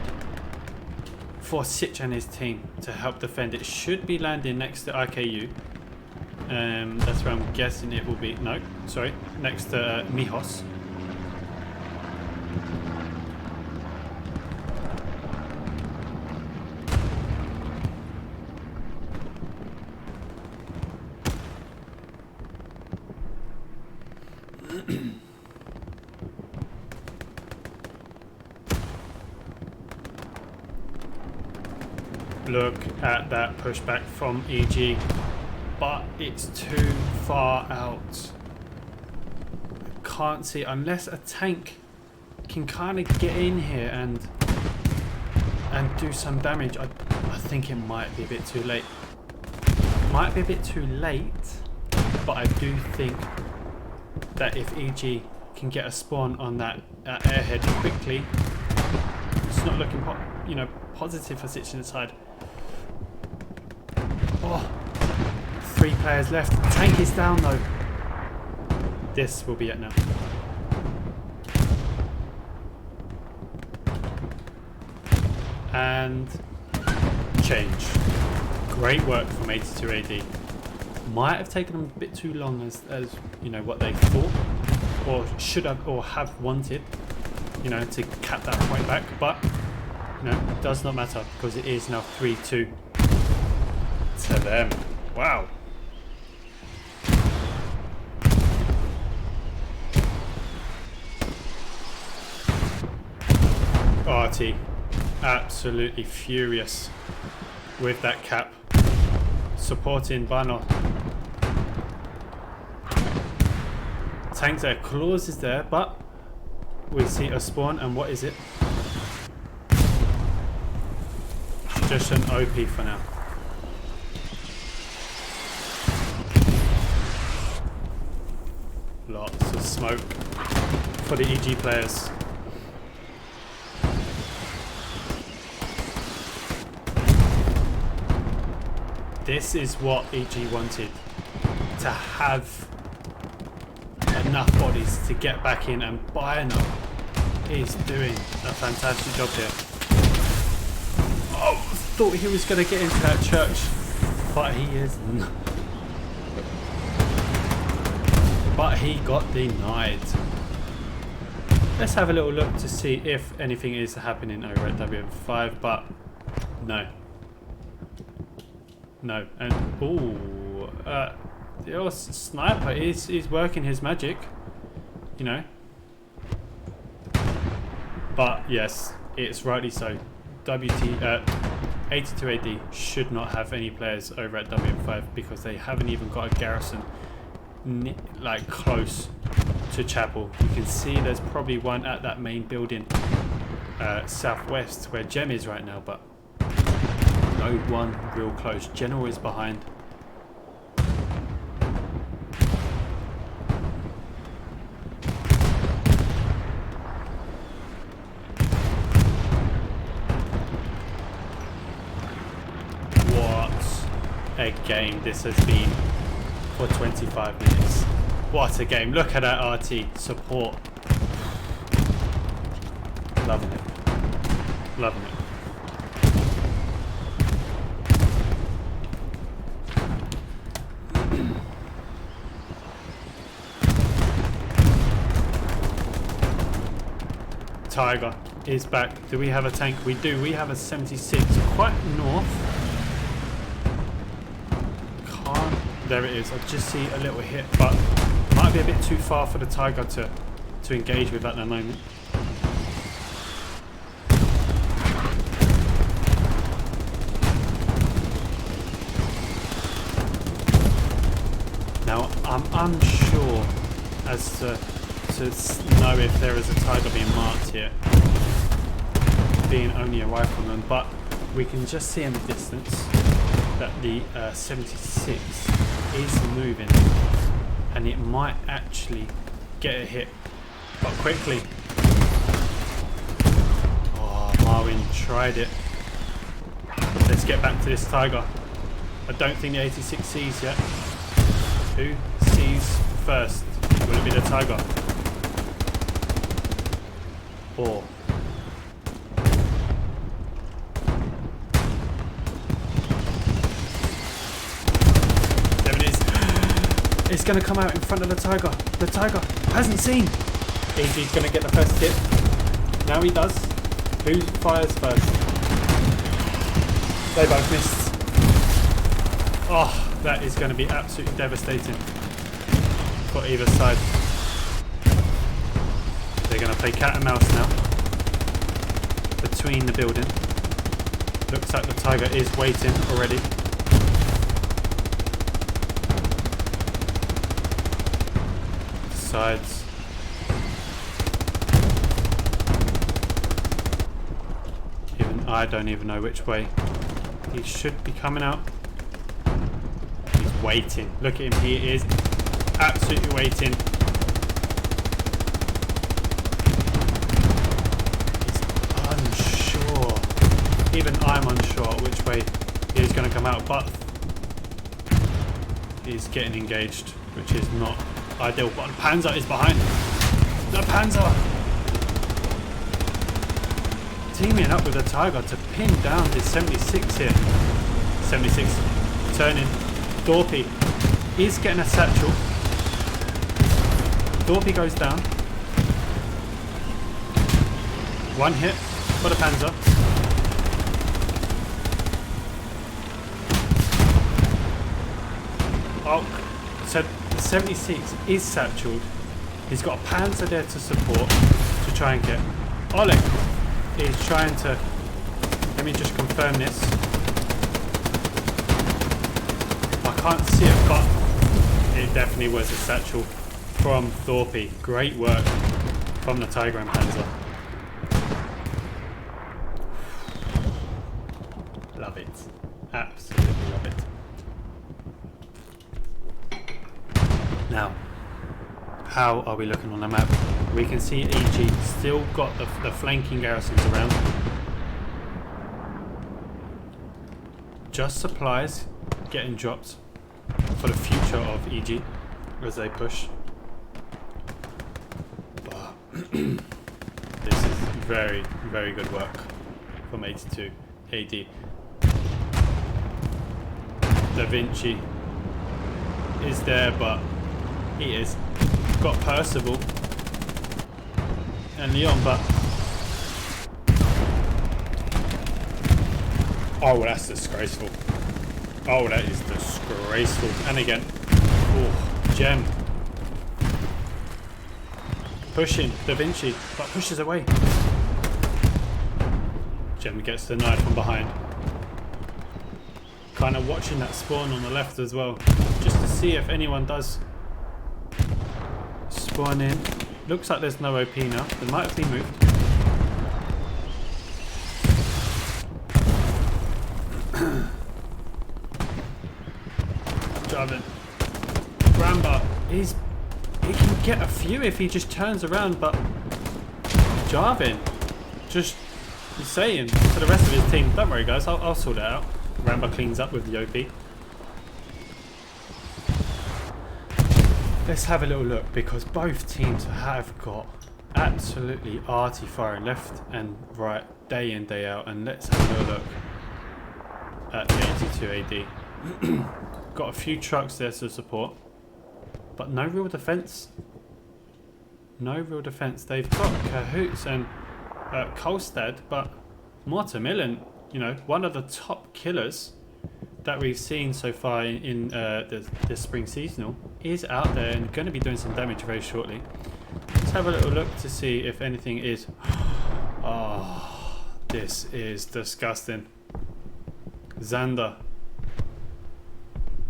for Sitch and his team to help defend. It should be landing next to IKU. That's where I'm guessing it will be. No, sorry, next to Mijos. Look at that pushback from EG, but it's too far out. I can't see unless a tank can kind of get in here and do some damage. I think it might be a bit too late. Might be a bit too late, but I do think that if EG can get a spawn on that airhead quickly, it's not looking positive for Sitch inside. Oh, 3 players left. Tank is down though. This will be it now. And change. Great work from 82 AD. Might have taken them a bit too long as what they thought, or should have, or have wanted, to cap that point back. But it does not matter because it is now 3-2 to them. Wow. RT absolutely furious with that cap, supporting Bano. Tank there, Claws is there, but we see a spawn, and what is it? Just an OP for now. Lots of smoke for the EG players. This is what EG wanted, to have enough bodies to get back in, and Bino is doing a fantastic job here. Oh, thought he was going to get into that church, but he is not. But he got denied. Let's have a little look to see if anything is happening over at WM5, but no. No, and the sniper is working his magic, But yes, it's rightly so. 82 AD should not have any players over at WM5 because they haven't even got a garrison close to Chapel. You can see there's probably one at that main building southwest where Gem is right now, but no one real close. General is behind. What a game this has been for 25 minutes. What a game. Look at that RT support. Loving it. Loving it. Tiger is back. Do we have a tank? We do. We have a 76 quite north. Can't. There it is. I just see a little hit, but might be a bit too far for the Tiger to engage with at the moment. I'm unsure as to know if there is a tiger being marked here, being only a rifleman, but we can just see in the distance that the 76 is moving, and it might actually get a hit, but quickly. Oh, Marwin tried it. Let's get back to this tiger. I don't think the 86 sees yet. Who sees first? Will it be the tiger? Or there it is. It's going to come out in front of the tiger. The tiger hasn't seen. AG's going to get the first hit. Now he does. Who fires first? They both missed. Oh, that is going to be absolutely devastating for either side. They're going to play cat and mouse now between the building. Looks like the tiger is waiting already. Sides. Even I don't even know which way. He should be coming out. He's waiting. Look at him. He is absolutely waiting. Even I'm unsure which way he's going to come out, but he's getting engaged, which is not ideal. But the Panzer is behind. The Panzer teaming up with the Tiger to pin down this 76 here. 76 turning. Dorpy is getting a satchel. Dorpy goes down. One hit for the Panzer. Oh, so 76 is satcheled. He's got a Panzer there to support to try and get. Oleg is trying to. Let me just confirm this. I can't see it, but it definitely was a satchel from Thorpe. Great work from the Tiger and Panzer. Love it. Absolutely love it. Now, how are we looking on the map? We can see AG still got the flanking garrisons around. Just supplies getting dropped for the future of EG as they push. But this is very, very good work from 82 AD. Da Vinci is there, but he is got Percival and Leon, but oh, that's disgraceful. Oh, that is disgraceful. And again, oh, Gem pushing Da Vinci, but pushes away. Gem gets the knife from behind. Kind of watching that spawn on the left as well, just to see if anyone does spawn in. Looks like there's no OP now. They might have been moved. Jarvan. Gramba he can get a few if he just turns around, but Jarvan just is saying to the rest of his team, don't worry guys, I'll sort it out. Ramba cleans up with the OP. Let's have a little look, because both teams have got absolutely arty firing left and right, day in, day out. And let's have a little look at the 82 AD. Got a few trucks there to support, but no real defense. No real defense. They've got Cahoots and Kolstad, but Mortamillan, you know, one of the top killers that we've seen so far in the spring seasonal, is out there and going to be doing some damage very shortly. Let's have a little look to see if anything is. Oh, this is disgusting. Xander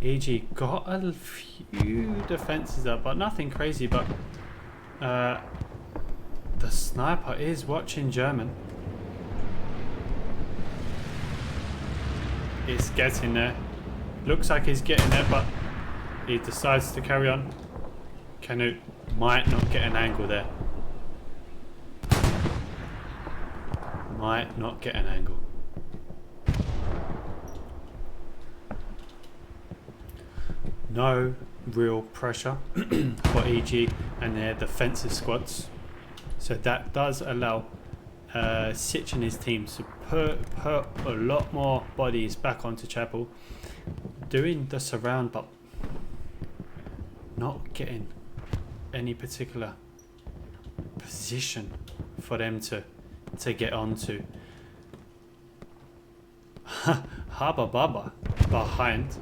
EG got a few defenses up, but nothing crazy. But the sniper is watching German. It's getting there. Looks like he's getting there, but he decides to carry on. Canute might not get an angle there. Might not get an angle. No real pressure for EG and their defensive squads. So that does allow Sitch and his team to put a lot more bodies back onto Chapel, doing the surround but not getting any particular position for them to get onto. Haba Baba behind.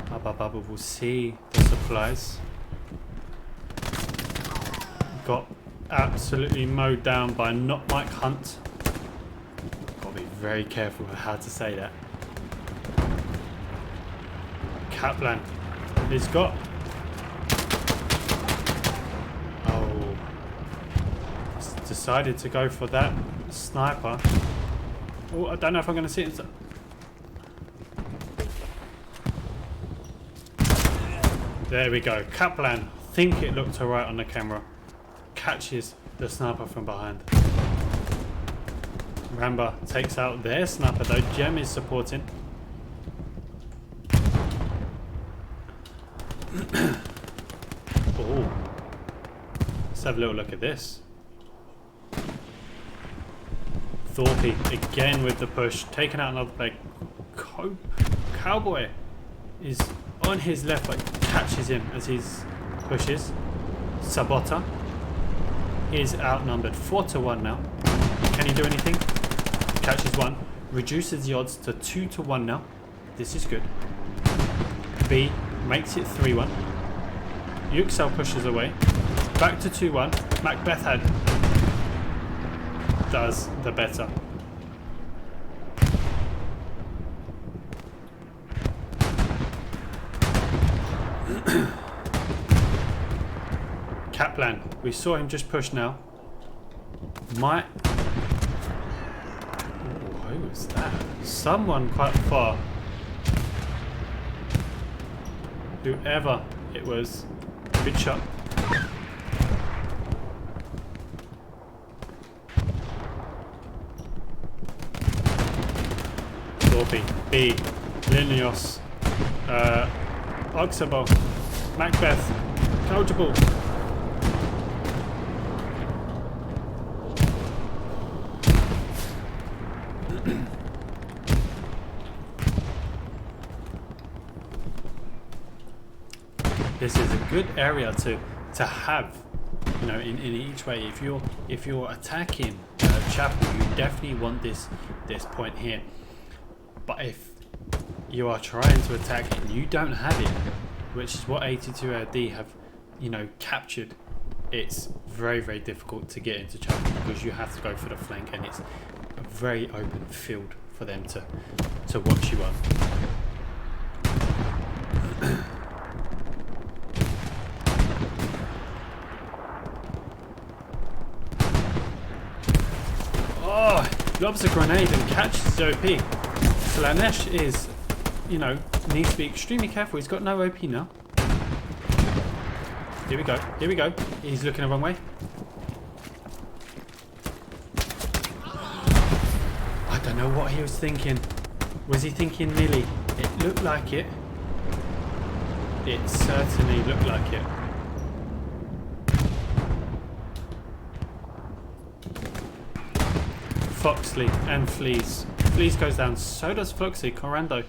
Haba Baba will see the supplies. Got absolutely mowed down by Not Mike Hunt. Gotta be very careful with how to say that. Kaplan is got. Oh, decided to go for that sniper. Oh, I don't know if I'm going to see it. There we go. Kaplan, think it looked alright on the camera. Catches the sniper from behind. Ramba takes out their sniper though. Gem is supporting. Oh, let's have a little look at this. Thorpe again with the push, taking out another player. Cowboy is on his left, but catches him as he pushes. Sabota is outnumbered 4-1 now. Can he do anything? Catches one, reduces the odds to 2-1 now. This is good. B makes it 3-1. Yuxel pushes away. Back to 2-1. Macbeth had does the better. Kaplan, we saw him just push now. Might. Oh, who was that? Someone quite far. Whoever it was. Good shot. Thorpe, B, Linios, Oxabo, Macbeth, Coachable. This is a good area to have, you know, in each way. If you're attacking Chapel, you definitely want this point here. But if you are trying to attack it and you don't have it, which is what 82AD have, you know, captured, it's very, very difficult to get into Chapel because you have to go for the flank and it's a very open field for them to watch you up. Oh, lobs a grenade and catches OP. Slanesh is, you know, needs to be extremely careful. He's got no OP now. Here we go. Here we go. He's looking the wrong way. I don't know what he was thinking. Was he thinking Millie? It looked like it. It certainly looked like it. Foxley and Fleas. Fleas goes down. So does Foxley, Corando,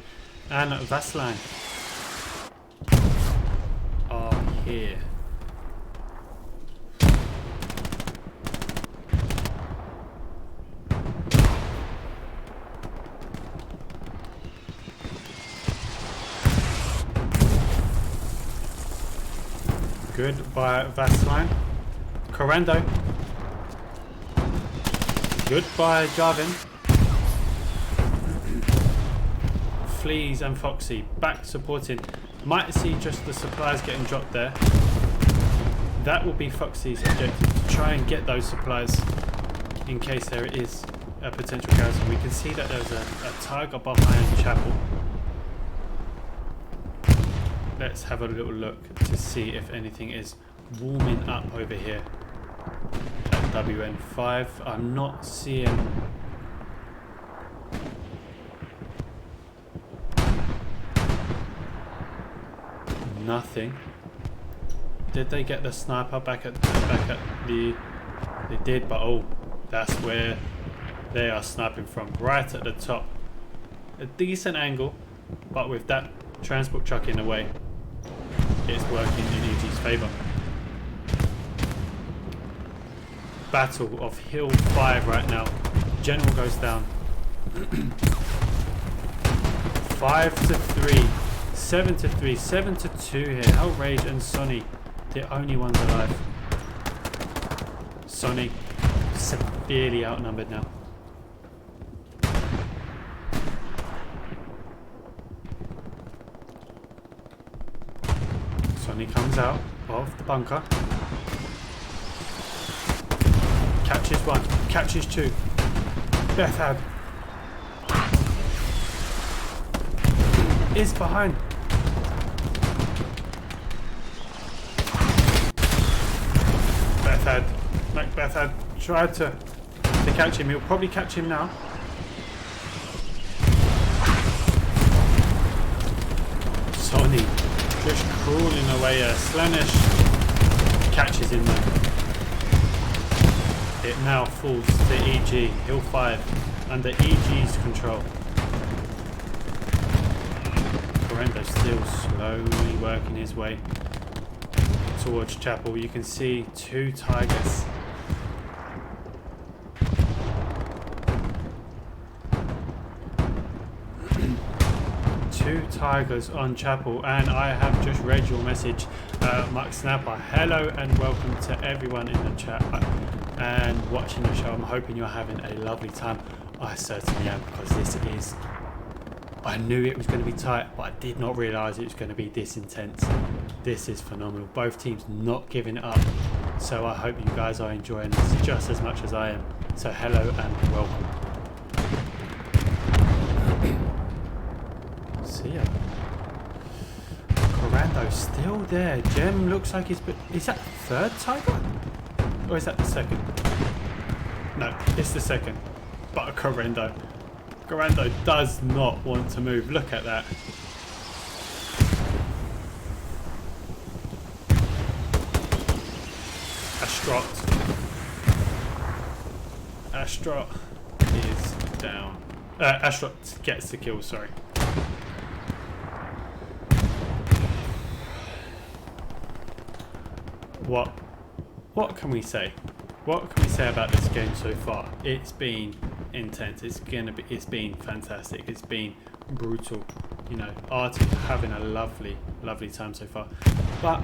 and Vaseline are here. Good by Vaseline. Corando. Good by Jarvin. Fleas and Foxy back supporting. Might see just the supplies getting dropped there. That will be Foxy's objective, to try and get those supplies in case there is a potential garrison. We can see that there's a tiger behind Chapel. Let's have a little look to see if anything is warming up over here at WN5. I'm not seeing nothing. Did they get the sniper back at the? They did, but oh, that's where they are sniping from, right at the top. A decent angle, but with that transport truck in the way, it's working in EG's favour. Battle of Hill 5 right now. General goes down. 5-3, 7-3, 7-2 here. Hellrage and Sonny, the only ones alive. Sonny severely outnumbered now. Sonny comes out of the bunker. Catches one, catches two. Bethad is behind. Bethad tried to catch him. He'll probably catch him now. Sonny just crawling away. Slaanesh catches him though. It now falls to EG, Hill 5, under EG's control. Correndo still slowly working his way towards Chapel. You can see two Tigers. Two Tigers on Chapel, and I have just read your message, Mark Snapper. Hello and welcome to everyone in the chat and watching the show. I'm hoping you're having a lovely time. I certainly am, because this is, I knew it was going to be tight, but I did not realise it was going to be this intense. This is phenomenal. Both teams not giving it up, so I hope you guys are enjoying this just as much as I am. So hello and welcome. See ya. Corando still there. Gem looks like he's... Is that the third Tiger? Or is that the second? No, it's the second. But Corando does not want to move. Look at that. Astrot is down. Astrot gets the kill, sorry. What can we say? What can we say about this game so far? It's been intense. It's been fantastic. It's been brutal. You know, Artie having a lovely time so far. But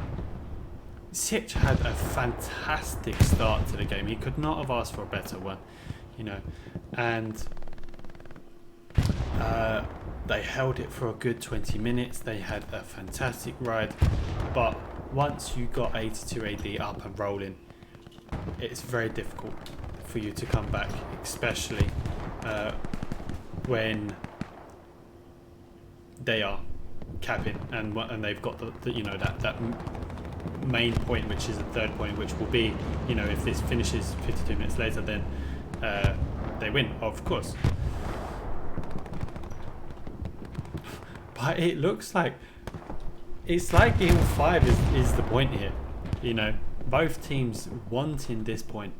Sitch had a fantastic start to the game. He could not have asked for a better one, you know, and they held it for a good 20 minutes. They had a fantastic ride, but once you got 82 AD up and rolling, it's very difficult for you to come back, especially when they are capping and they've got the you know that main point, which is the third point, which will be, you know, if this finishes 52 minutes later, then they win, of course. But it looks like it's like Hill 5 is the point here, you know. Both teams wanting this point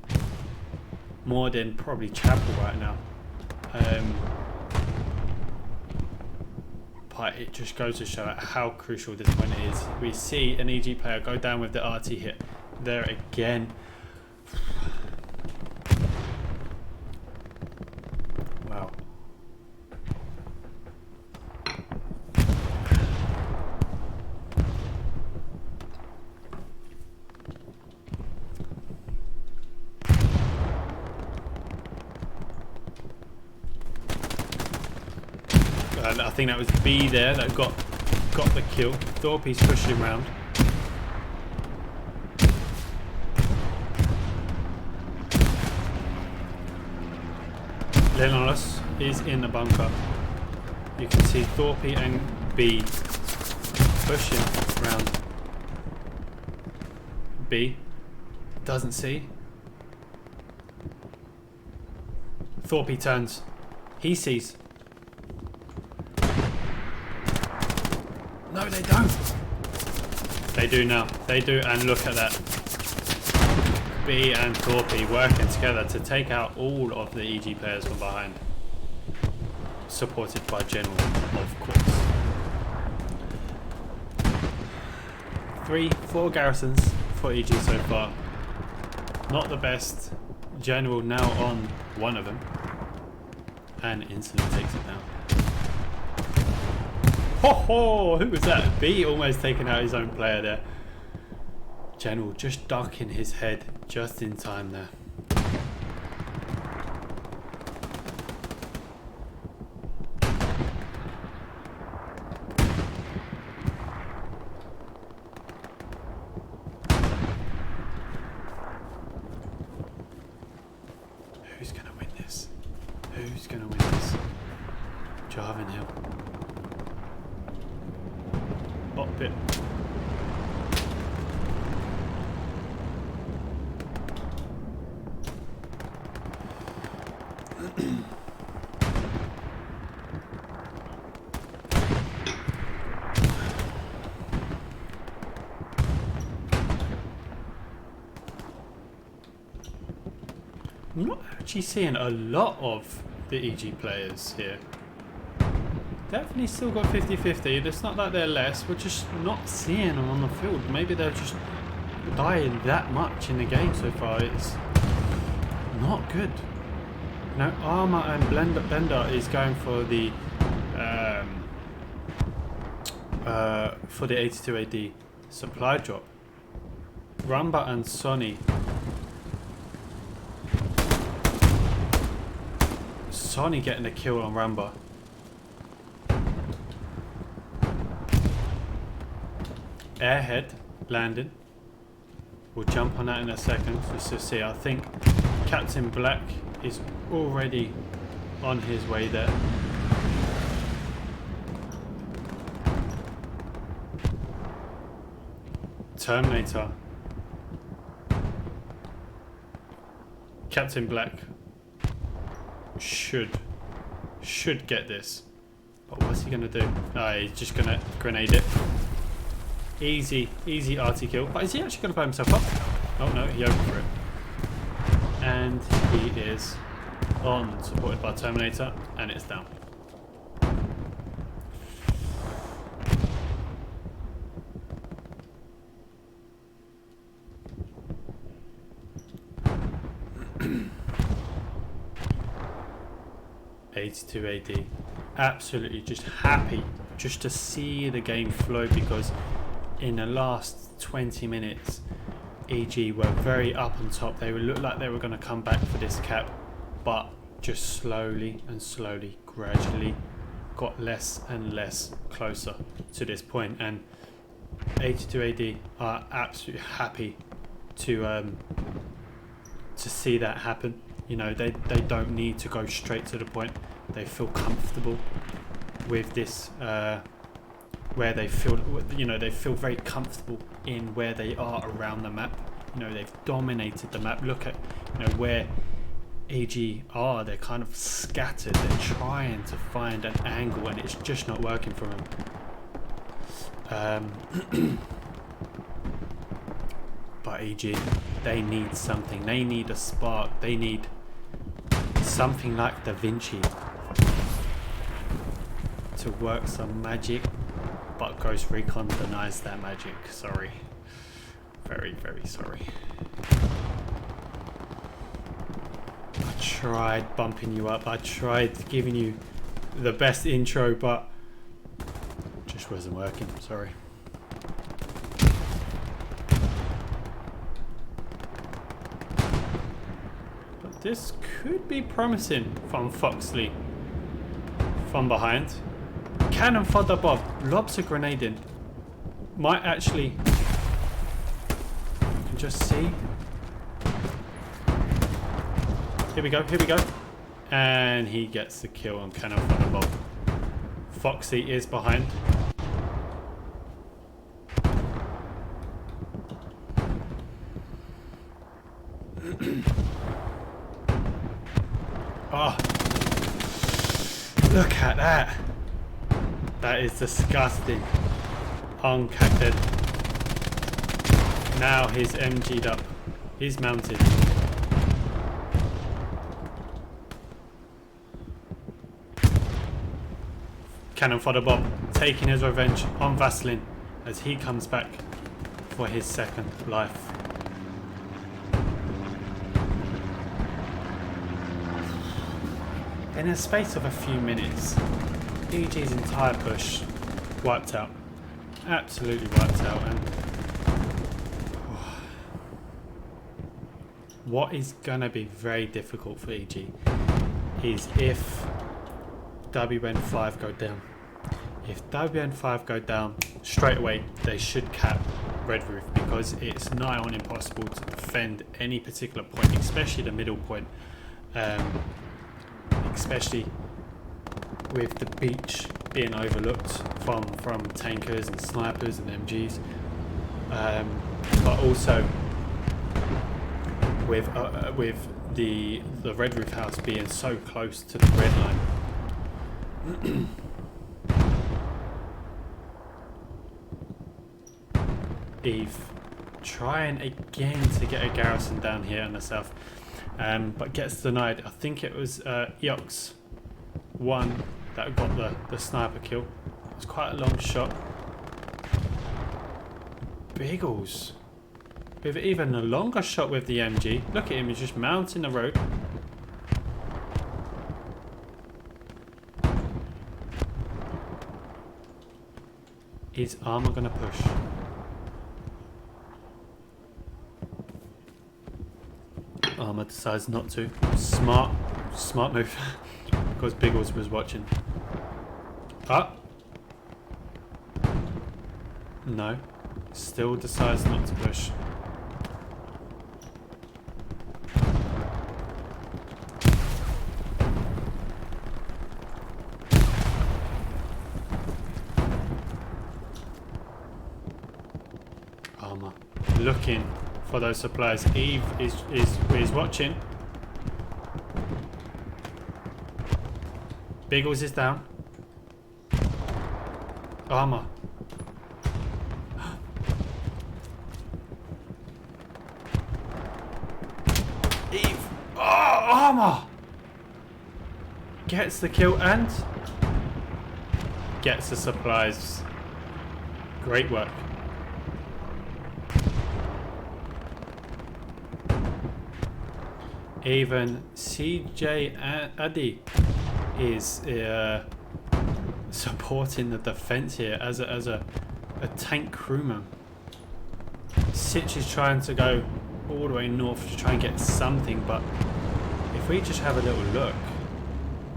more than probably Chapel right now. But it just goes to show how crucial this point is. We see an EG player go down with the RT hit there again. Wow. I think that was B there that got the kill. Thorpe's pushing him round. Lenos is in the bunker. You can see Thorpe and B pushing round. B doesn't see. Thorpe turns. He sees. No, they don't. They do now. They do, and look at that. B and Thorpe working together to take out all of the EG players from behind. Supported by General, of course. 4 garrisons for EG so far. Not the best. General now on one of them. And instantly takes it down. Ho ho! Who was that? B almost taking out his own player there. General just ducking his head just in time there. Who's gonna win this? Who's gonna win this? Jarvan Hill. Bop it. I'm not actually seeing a lot of the EG players here. Definitely still got 50-50. It's not that they're less, we're just not seeing them on the field. Maybe they're just dying that much in the game so far. It's not good. Now Armour and Bender is going for the 82 AD supply drop. Rumba and Sonny. Sonny getting a kill on Rumba. Airhead landing. We'll jump on that in a second just to see. I think Captain Black is already on his way there. Terminator. Captain Black should get this. But what's he gonna do? He's just gonna grenade it. Easy arty kill. But is he actually gonna blow himself up? Oh no, he opened for it. And he is on, supported by Terminator, and it's down. (82 AD). Absolutely just happy just to see the game flow, because in the last 20 minutes EG were very up on top. They looked like they were going to come back for this cap, but just slowly and slowly, gradually got less and less closer to this point. And 82 AD are absolutely happy to see that happen. You know, they don't need to go straight to the point. They feel comfortable with this, where they feel, you know, they feel very comfortable in where they are around the map. You know, they've dominated the map. Look at, you know, where AG are. They're kind of scattered. They're trying to find an angle, and it's just not working for them. But EG, they need something. They need a spark. They need something like Da Vinci to work some magic, but Ghost Recon denies that magic. Sorry. Very, very sorry. I tried bumping you up. I tried giving you the best intro, but it just wasn't working. Sorry. But this could be promising from Foxley from behind. Cannon fodder Bob lobs a grenade in. Might actually... You can just see. Here we go, here we go. And he gets the kill on Cannon fodder Bob. Foxy is behind. Oh, look at that. That is disgusting. Uncacted. Now he's MG'd up. He's mounted. Cannon fodder Bob taking his revenge on Vaseline as he comes back for his second life. In a space of a few minutes, EG's entire push wiped out. Absolutely wiped out. And what is going to be very difficult for EG is if WN5 go down. If WN5 go down, straight away they should cap Red Roof, because it's nigh on impossible to defend any particular point, especially the middle point. Especially with the beach being overlooked from tankers and snipers and MGs, but also with the Red Roof house being so close to the red line. Eve trying again to get a garrison down here in the south. But gets denied. I think it was Eox one that got the sniper kill. It was quite a long shot. Biggles with even a longer shot with the MG. Look at him, he's just mounting the road. Is Armour gonna push? Armour decides not to. Smart move. Because Biggles was watching. Ah! No. Still decides not to push. Armour looking for those supplies. Eve is watching. Biggles is down. Armour. Eve. Oh, Armour gets the kill and gets the supplies. Great work. Even CJ Addy is supporting the defense here as a tank crewman. Sitch is trying to go all the way north to try and get something, but if we just have a little look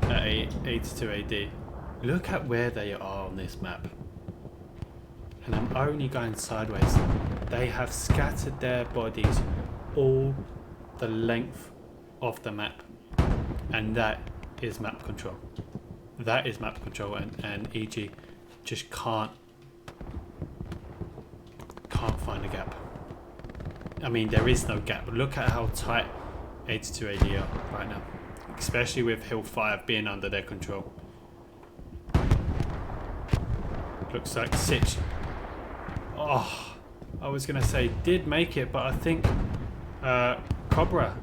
at 82 AD, look at where they are on this map. And I'm only going sideways. They have scattered their bodies all the length of the map, and that is map control. That is map control, and EG just can't find a gap. I mean, there is no gap. Look at how tight 82 AD are right now, especially with Hill 5 being under their control. Looks like Sitch, oh, I was gonna say did make it, but I think Cobra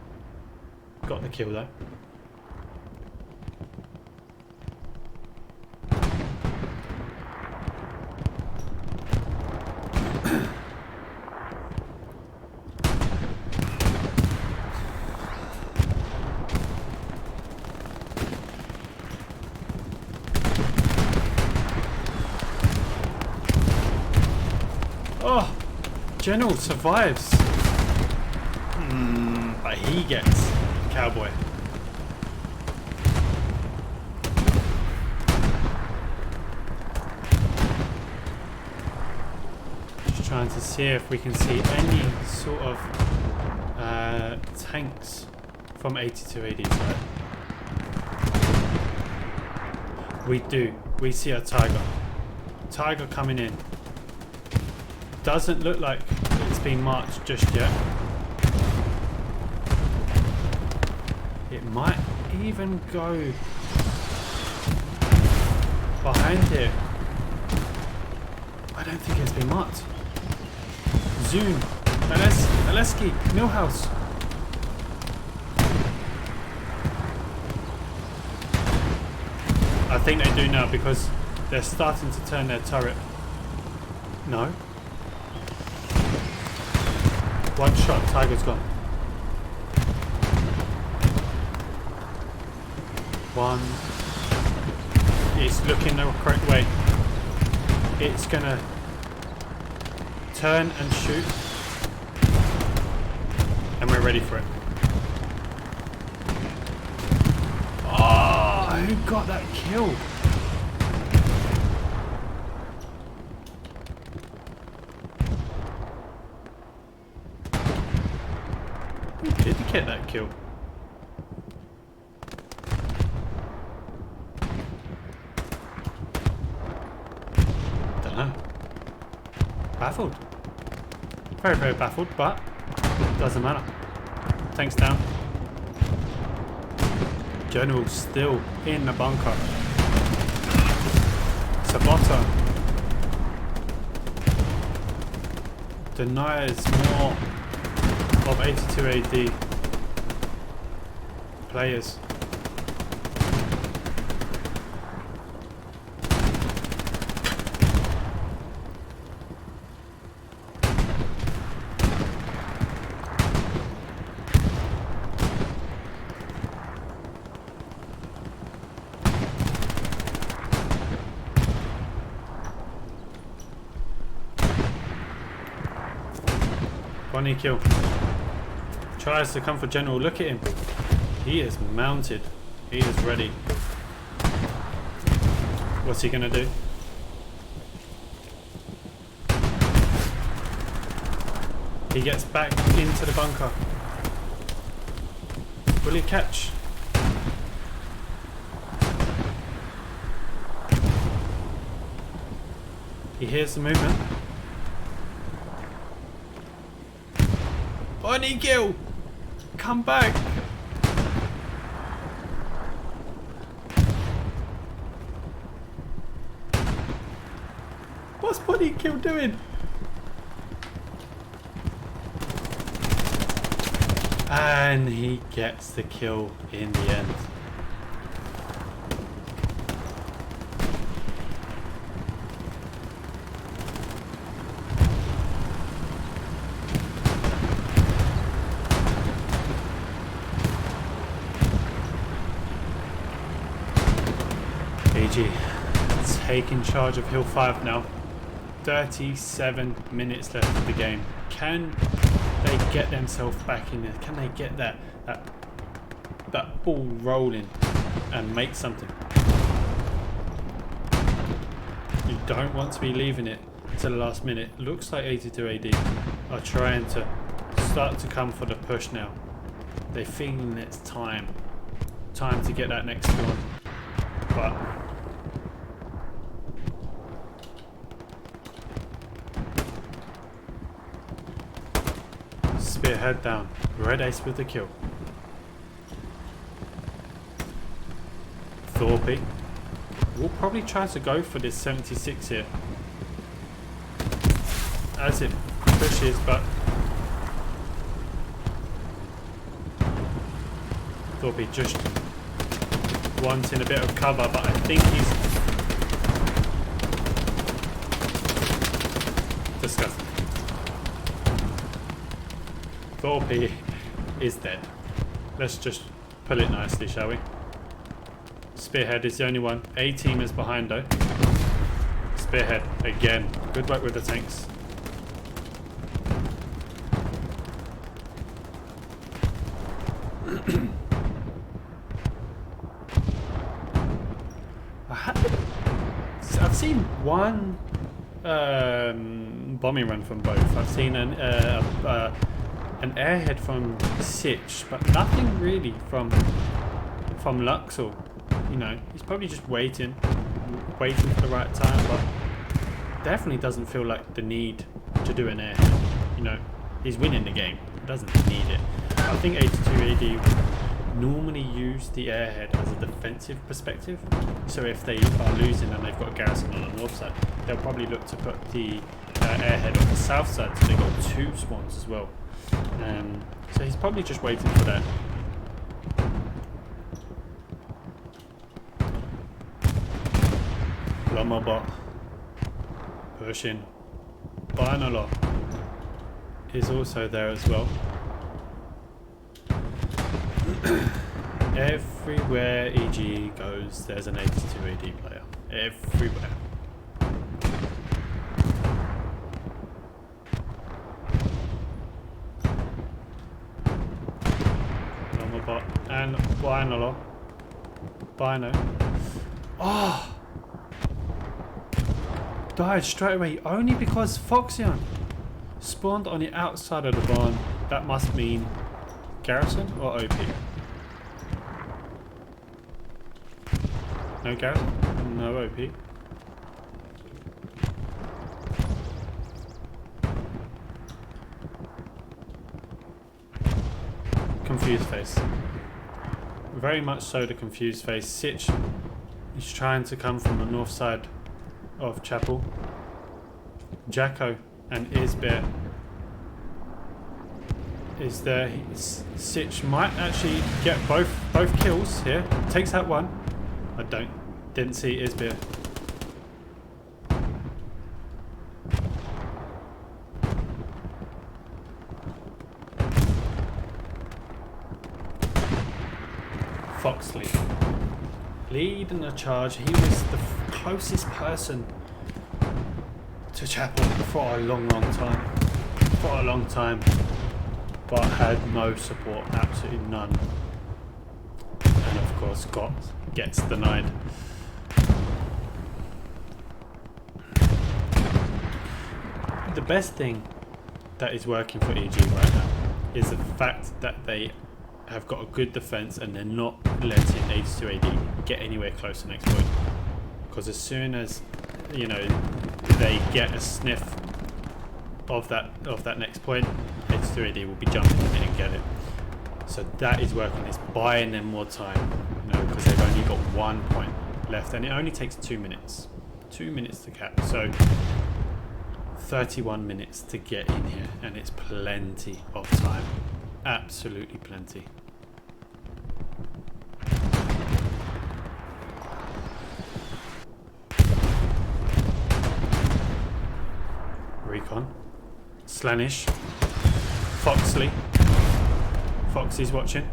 got the kill though. Oh, General survives. But he gets Cowboy. trying to see if we can see any sort of tanks from 82 AD side. We do. We see a Tiger. Tiger coming in. Doesn't look like it's been marked just yet. It might even go behind here. I don't think it's been marked. Zune, Aleski, Millhouse. I think they do now because they're starting to turn their turret. No. One shot, Tiger's gone. One. It's looking the correct way. It's gonna turn and shoot. And we're ready for it. Oh, who got that kill? Who did get that kill? Dunno. Baffled. Very, very baffled, but doesn't matter. Tanks down. General's still in the bunker. Sabota denies more of 82 AD players. Bonnie kill. Tries to come for General. Look at him. He is mounted. He is ready. What's he gonna do? He gets back into the bunker. Will he catch? He hears the movement. Bonnie kill! Come back! What's Bonnie kill doing? And he gets the kill in the end. AG taking charge of Hill 5 now. 37 minutes left of the game. Can they get themselves back in there? Can they get that ball rolling and make something? You don't want to be leaving it to the last minute. Looks like 82 AD are trying to start to come for the push now. They're feeling it's time to get that next one. But Spearhead down. Red Ace with the kill. Thorpe will probably try to go for this 76 here as it pushes, but Thorpe just wanting a bit of cover, but I think he's disgusting. Thorpe is dead. Let's just pull it nicely, shall we? Spearhead is the only one. A team is behind though. Spearhead again. Good work with the tanks. I've seen one bombing run from both. I've seen an airhead from Sitch, but nothing really from Luxor. You know, he's probably just waiting for the right time, but definitely doesn't feel like the need to do an airhead. You know, he's winning the game. He doesn't need it. I think 82 AD normally use the airhead as a defensive perspective. So if they are losing and they've got a garrison on the north side, they'll probably look to put the airhead on the south side, so they've got 2 spawns as well. So he's probably just waiting for that. Lomobot pushing. Binolo is also there as well. Everywhere EG goes, there's an 82 AD player. Everywhere. Lomobot and Binolo. Bino. Oh! Died straight away only because Foxion spawned on the outside of the barn. That must mean garrison or OP. No garrison, no OP. Confused face. Very much so the confused face. Sitch is trying to come from the north side of Chapel. Jacko and Isbert is there. Sitch might actually get both kills here. Takes out one. I didn't see Isbert. Foxley leading the charge. He was the closest person to Chapel for a long time, but had no support, absolutely none, and of course gets denied. The best thing that is working for EG right now is the fact that they have got a good defense and they're not letting 82 AD get anywhere close to next point. Because as soon as, you know, they get a sniff of that next point, 82 AD will be jumping in it and get it. So that is working. It's buying them more time, you know, because they've only got 1 point left, and it only takes 2 minutes. 2 minutes to cap. So 31 minutes to get in here, and it's plenty of time. Absolutely plenty. Recon. Slanish. Foxley. Foxy's watching.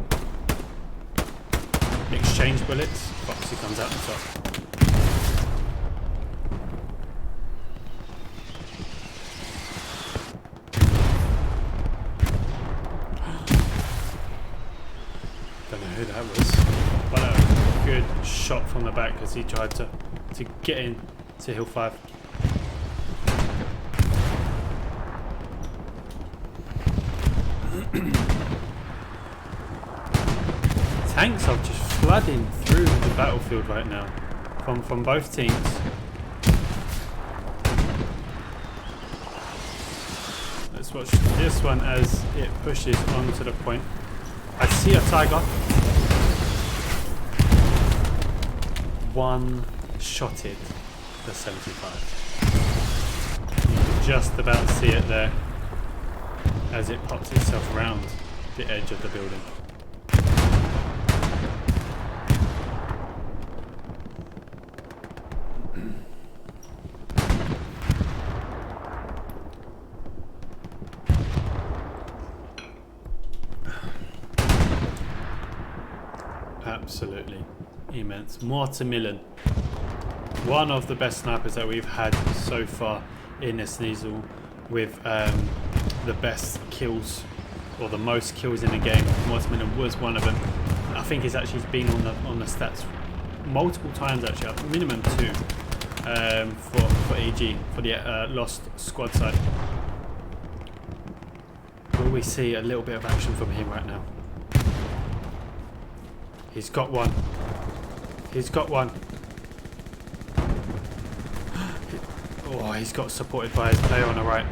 Exchange bullets. Foxy comes out the top. Don't know who that was. But that was a good shot from the back as he tried to get in to Hill 5. Tanks are just flooding through the battlefield right now from both teams. Let's watch this one as it pushes onto the point. I see a Tiger. One-shotted the 75. You can just about see it there as it pops itself around the edge of the building. Absolutely immense. Mortemillen, one of the best snipers that we've had so far in this Sneasel, with the best kills or the most kills in the game. Mortemillen was one of them. I think he's actually been on the stats multiple times, actually, minimum 2. for EG, for the Lost squad side. Will we see a little bit of action from him right now? He's got one. He's got one. Oh, he's got supported by his player on the right.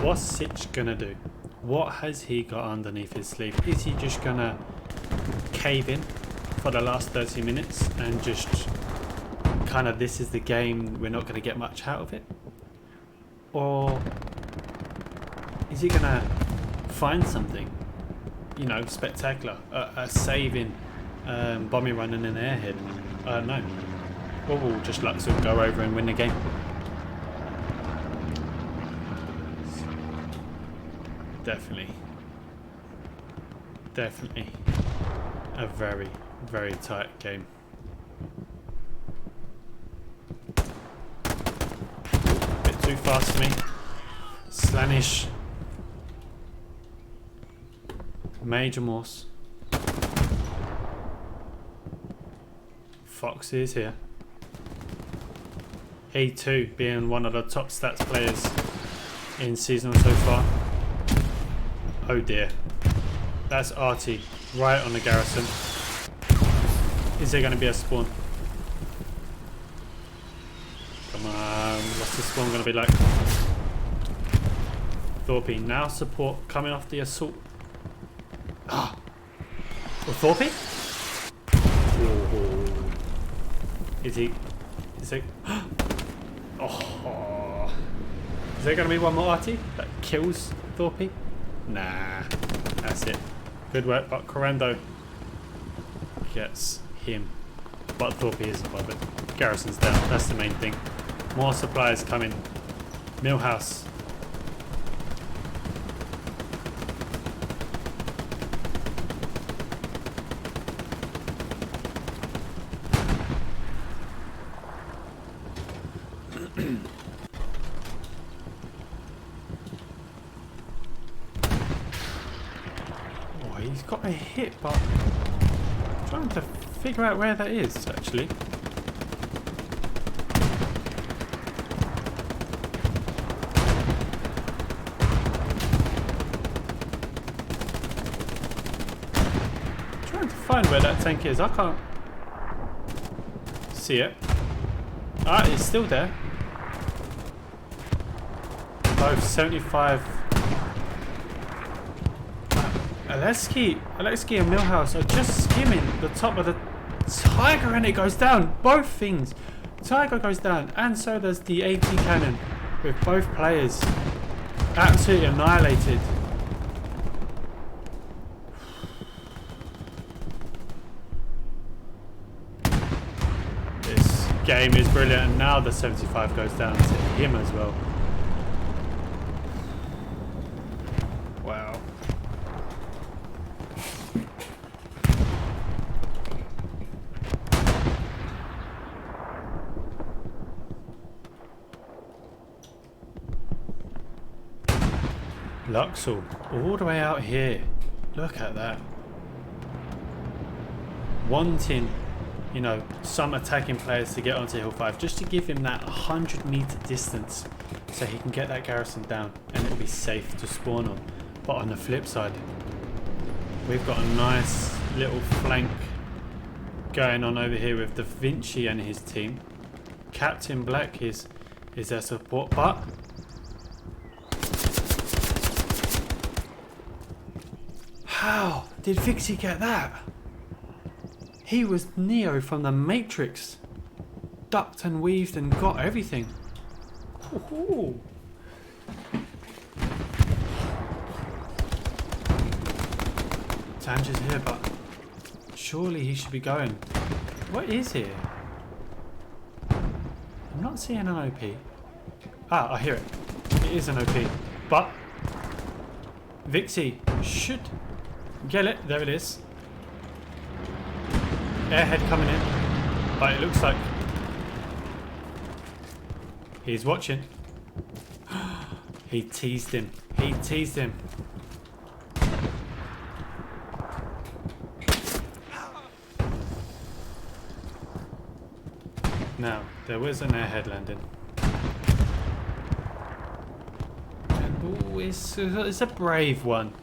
What's Sitch gonna do? What has he got underneath his sleeve? Is he just gonna cave in for the last 30 minutes and just kind of, this is the game, we're not gonna get much out of it? Or is he gonna find something, you know, spectacular? A saving bombing run and an airhead? I don't know. Or will just Luxor go over and win the game? Definitely a very, very tight game. Bit too fast for me. Slanish. Major Morse. Fox is here. E2 being one of the top stats players in season so far. Oh dear. That's Artie right on the garrison. Is there going to be a spawn? Come on. What's the spawn going to be like? Thorpe now support coming off the assault. Ah. Well, Thorpe? Oh. Is he? Oh. Is there going to be one more Artie that kills Thorpe? Nah. That's it. Good work, but Corando gets him. But Thorpe is above it. Garrison's down. That's the main thing. More supplies coming. Millhouse. He's got a hit, but I'm trying to figure out where that is actually. I'm trying to find where that tank is. I can't see it. Ah, it's still there. Both 75. Alexi and Millhouse are just skimming the top of the Tiger and it goes down. Both things. Tiger goes down and so does the AT cannon with both players absolutely annihilated. This game is brilliant and now the 75 goes down to him as well. Wow. Luxor, all the way out here. Look at that. Wanting, you know, some attacking players to get onto Hill 5 just to give him that 100-meter distance so he can get that garrison down and it'll be safe to spawn on. But on the flip side, we've got a nice little flank going on over here with Da Vinci and his team. Captain Black is their support, but how did Vixie get that? He was Neo from the Matrix. Ducked and weaved and got everything. Ooh. Tanger's here, but surely he should be going. What is here? I'm not seeing an OP. Ah, I hear it. It is an OP. But Vixie should Get it? There it is. Airhead coming in. But it looks like he's watching. He teased him. He teased him. Now, there was an airhead landing. Oh, it's a brave one.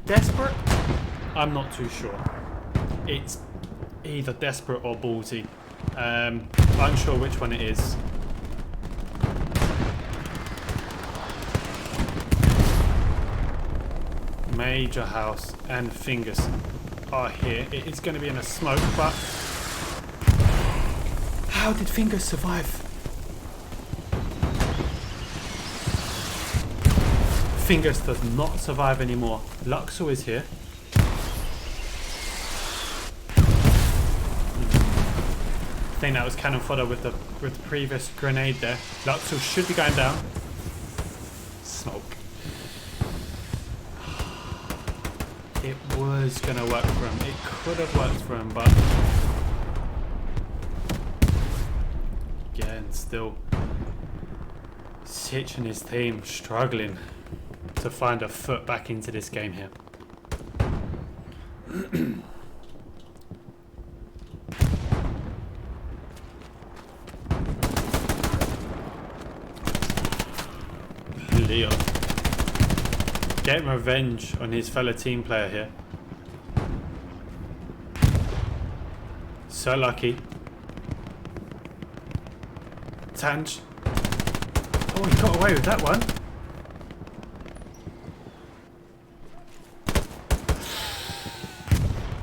Desperate? I'm not too sure. It's either desperate or ballsy. Unsure which one it is. Major House and Fingers are here. It is going to be in a smoke, but how did Fingers survive? Fingers does not survive anymore. Luxor is here. I think that was cannon fodder with the previous grenade there. Luxor should be going down. Smoke. It was going to work for him. It could have worked for him, but again, still Sitch and his team struggling to find a foot back into this game here. Leon getting revenge on his fellow team player here. So lucky. Tanj. Oh, he got away with that one.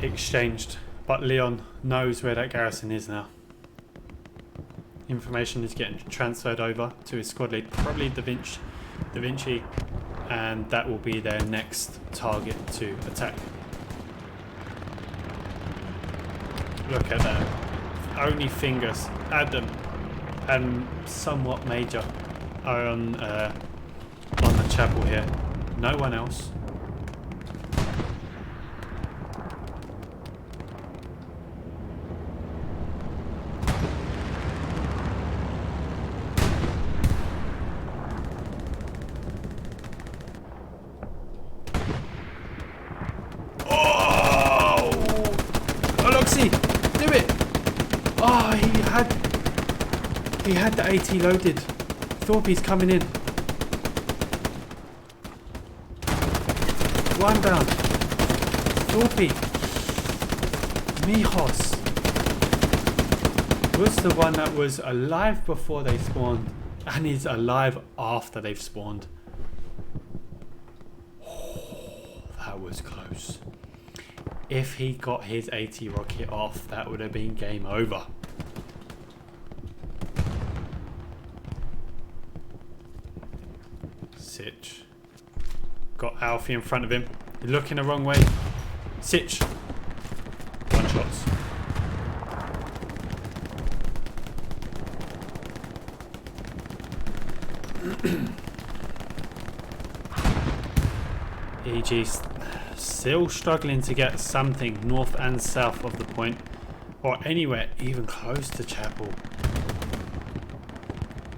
Exchanged, but Leon knows where that garrison is now. Information is getting transferred over to his squad lead, probably Da Vinci, and that will be their next target to attack. Look at that. Only Fingers, Adam, and somewhat Major are on the chapel here. No one else. Do it! Oh, he had the AT loaded. Thorpe's coming in. One down. Thorpe. Mijos was the one that was alive before they spawned, and is alive after they've spawned. Oh, that was close. If he got his AT rocket off, that would have been game over. Sitch. Got Alfie in front of him. He's looking the wrong way. Sitch. One shots. EG's still struggling to get something north and south of the point, or anywhere even close to chapel.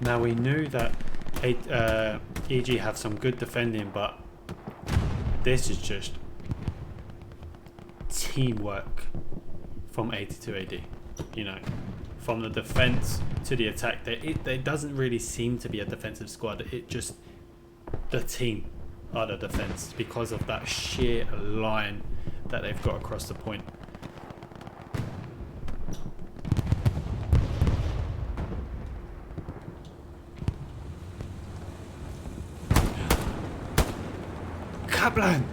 Now we knew that EG have some good defending, but this is just teamwork from 82 AD. You know, from the defense to the attack. There doesn't really seem to be a defensive squad. It just the team are the defense because of that sheer line that they've got across the point. Kaplan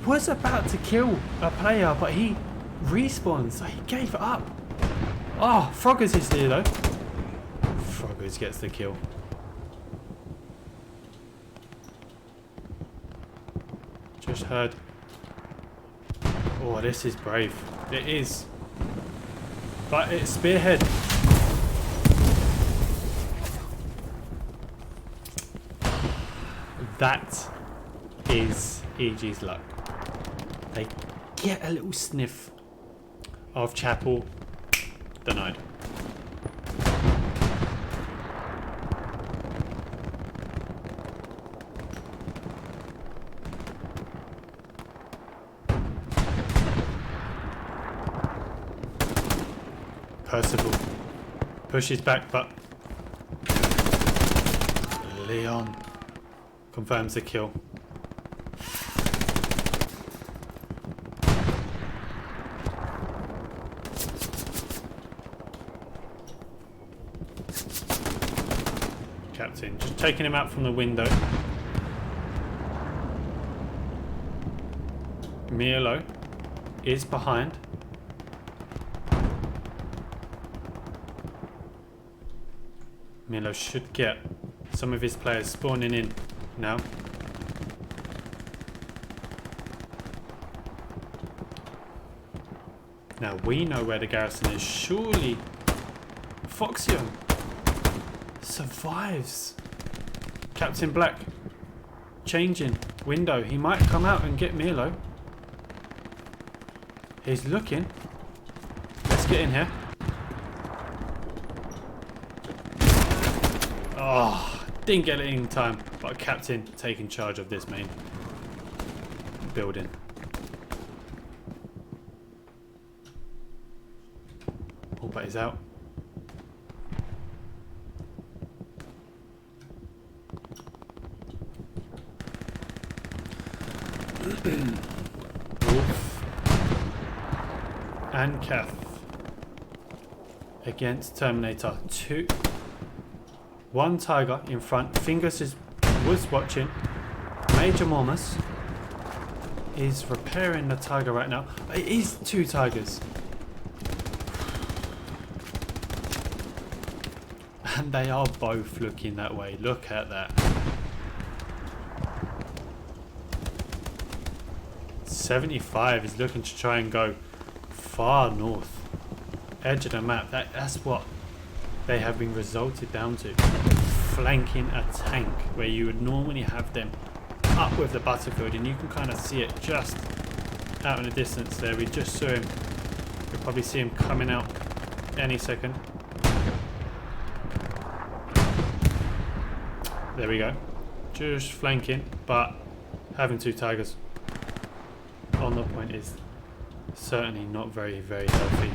was about to kill a player, but he respawns, so he gave it up. Oh, Froggers is there though. Froggers gets the kill. Just heard. Oh, this is brave. It is. But it's Spearhead. That is EG's luck. They get a little sniff of Chapel. Denied. Percival pushes back, but Leon confirms the kill. Captain just taking him out from the window. Milo is behind. Milo should get some of his players spawning in now. Now we know where the garrison is. Surely Foxio survives. Captain Black changing window. He might come out and get Milo. He's looking. Let's get in here. Oh, didn't get it in time, but Captain taking charge of this main building. Oh, but he's out. Wolf and Kath against Terminator 2. One tiger in front. Fingers was watching. Major Mormus is repairing the tiger right now. It is two tigers. And they are both looking that way. Look at that. 75 is looking to try and go far north. Edge of the map. That's what they have been resulted down to. Flanking a tank where you would normally have them up with the battlefield, and you can kind of see it just out in the distance there. We just saw him. You'll probably see him coming out any second. There we go. Just flanking, but having two tigers on the point is certainly not very, very healthy.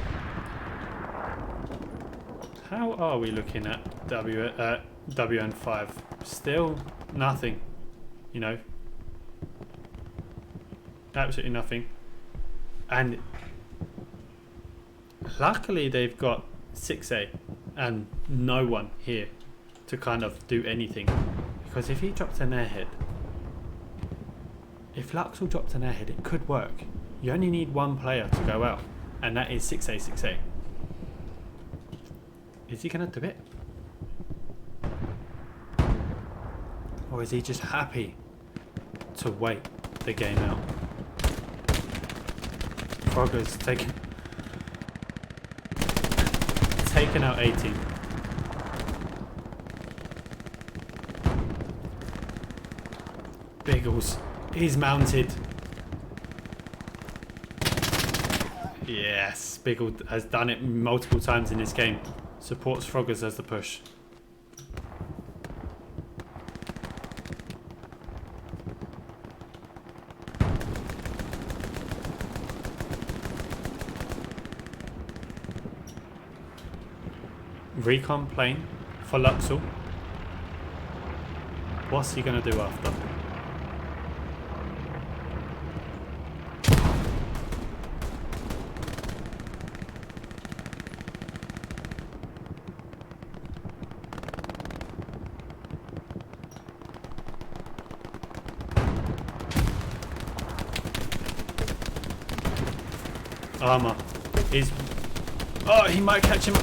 How are we looking at WN5? Still nothing, you know. Absolutely nothing. And luckily they've got 6A and no one here to kind of do anything. Because if he dropped an airhead, if Luxel dropped an airhead, it could work. You only need one player to go out, and that is 6A. Is he going to do it? Or is he just happy to wait the game out? Frogger's taken out 18. Biggles, he's mounted. Yes, Biggle has done it multiple times in this game. Supports Froggers as the push. Recon plane for Luxel. What's he going to do after? Armor is... Oh, he might catch him.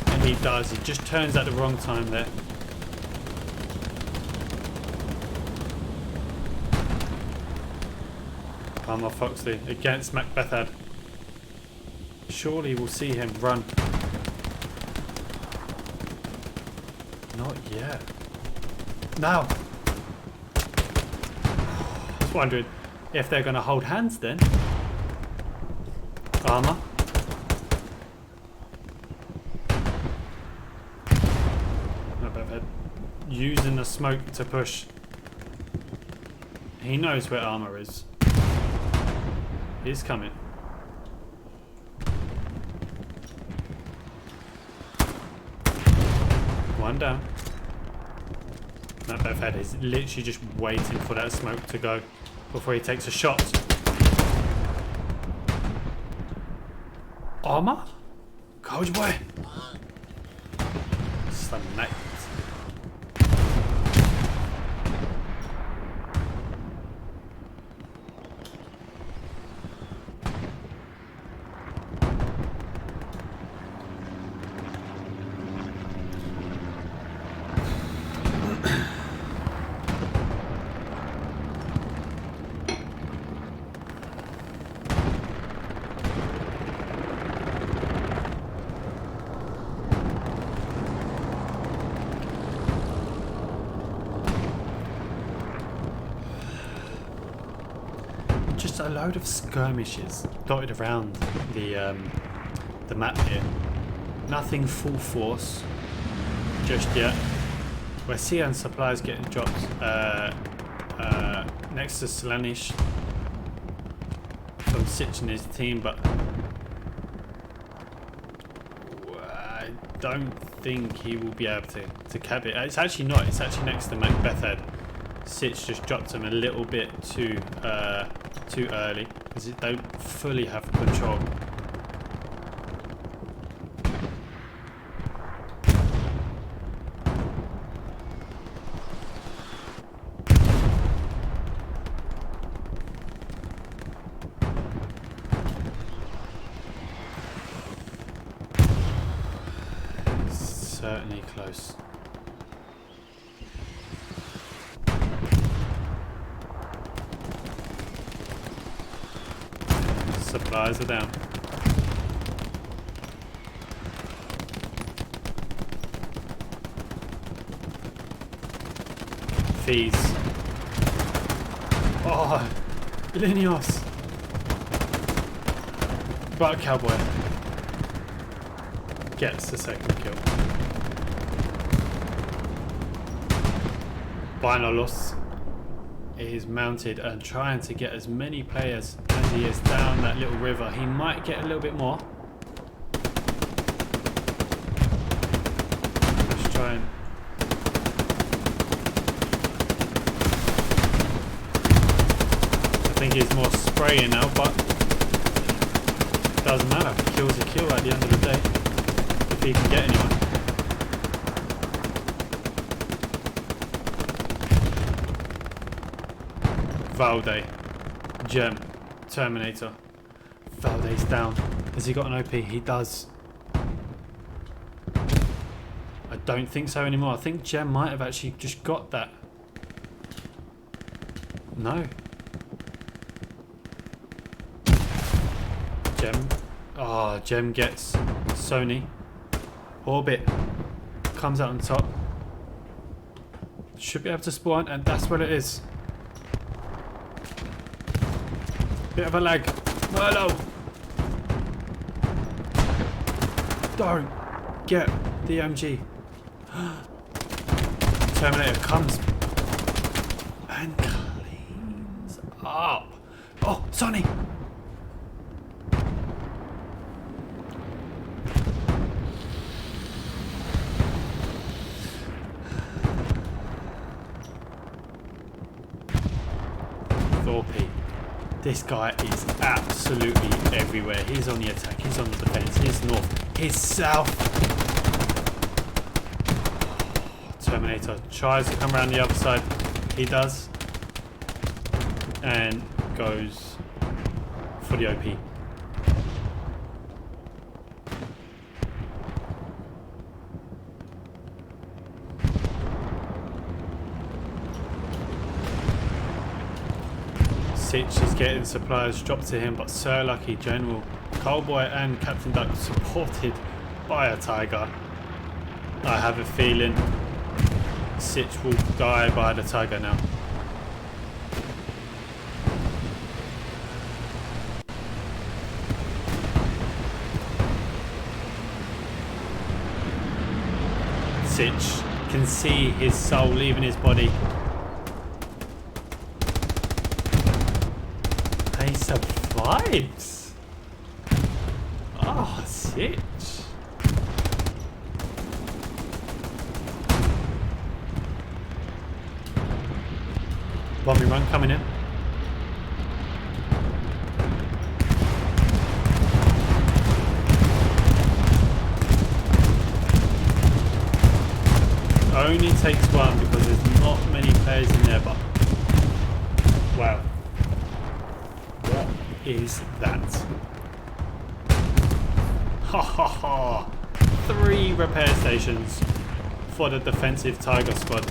And he does. He just turns at the wrong time there. Armor Foxley against Macbethad. Surely we'll see him run. Not yet. Now. I was wondering if they're going to hold hands then. Armor. Not bad. Using the smoke to push. He knows where armor is. He's coming. One down. Not bad. He's literally just waiting for that smoke to go before he takes a shot. Armor? Coach boy. Sniped. Just a load of skirmishes dotted around the map here. Nothing full force just yet. We're seeing supplies getting dropped next to Slanish from Sitch and his team, but I don't think he will be able to cap it. It's actually not. It's actually next to Macbeth Head. Sitch just dropped him a little bit too early because they don't fully have control. Certainly close. Supplies are down. Fees. Oh, Linios. But Cowboy gets the second kill. Binolos is mounted and trying to get as many players as he is down that little river. He might get a little bit more. Let's try and... I think he's more spraying now, but doesn't matter. Kill's a kill at the end of the day if he can get anyone. Valde, Gem, Terminator. Valde's down. Has he got an OP? He does. I don't think so anymore. I think Gem might have actually just got that. No. Gem. Oh, Gem gets Sony. Orbit comes out on top. Should be able to spawn, and that's what it is. Bit of a lag. Merlo! Don't get the MG. Terminator comes and cleans up. Oh, Sonny! Thorpe. This guy is absolutely everywhere. He's on the attack, he's on the defense, he's north, he's south. Terminator tries to come around the other side. He does. And goes for the OP. Sitch is getting supplies dropped to him, but Sir Lucky, General, Coalboy and Captain Duck supported by a Tiger. I have a feeling Sitch will die by the Tiger now. Sitch can see his soul leaving his body. And he survives. Oh, Sitch. Bombing run coming in. Only takes one because there's not many players in there, but wow. What is that? Ha ha ha! 3 repair stations for the defensive Tiger squad.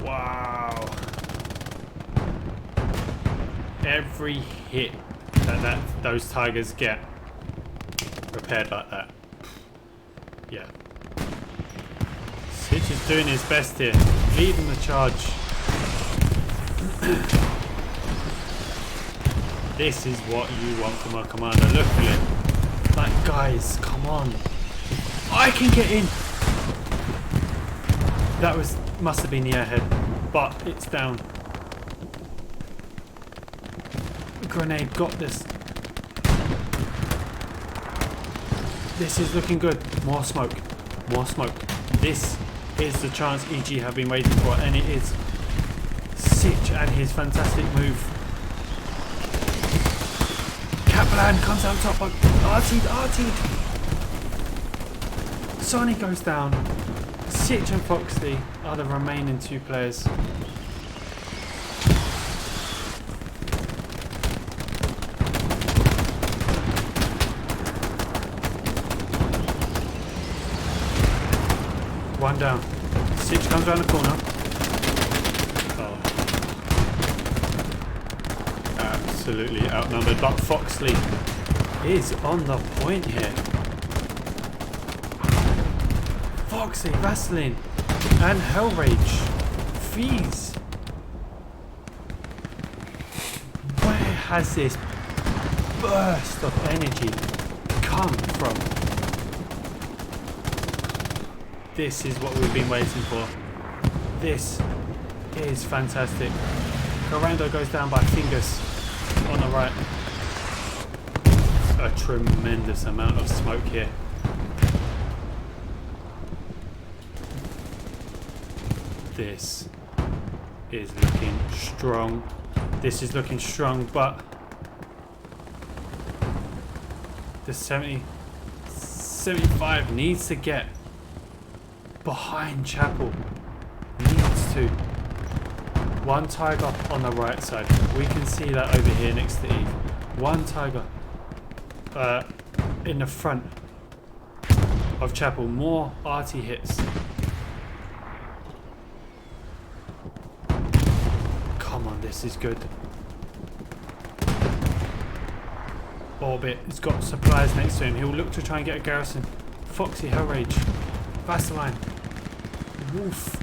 Wow. Every hit that those Tigers get repaired like that. Yeah. Sitch is doing his best here, leading the charge. This is what you want from a commander. Look at it. Like, guys, come on. I can get in. That must have been the airhead, but it's down. Grenade got this. This is looking good. More smoke. More smoke. This is the chance EG have been waiting for, and it is. Sitch and his fantastic move. Kaplan comes out top. RT'd. Sonny goes down. Sitch and Foxley are the remaining 2 players. One down. Sitch comes around the corner. Oh. Absolutely outnumbered, but Foxley is on the point here. Foxy, Vaseline, and Hellrage. Fees. Where has this burst of energy come from? This is what we've been waiting for. This is fantastic. Corando goes down by fingers on the right. A tremendous amount of smoke here. This is looking strong. This is looking strong, but the 75 needs to get behind Chapel. Needs to. One Tiger on the right side. We can see that over here next to Eve. One Tiger in the front of Chapel. More arty hits. Come on, this is good. Orbit has got supplies next to him. He'll look to try and get a garrison. Foxy, Hellrage, Vaseline, Wolf,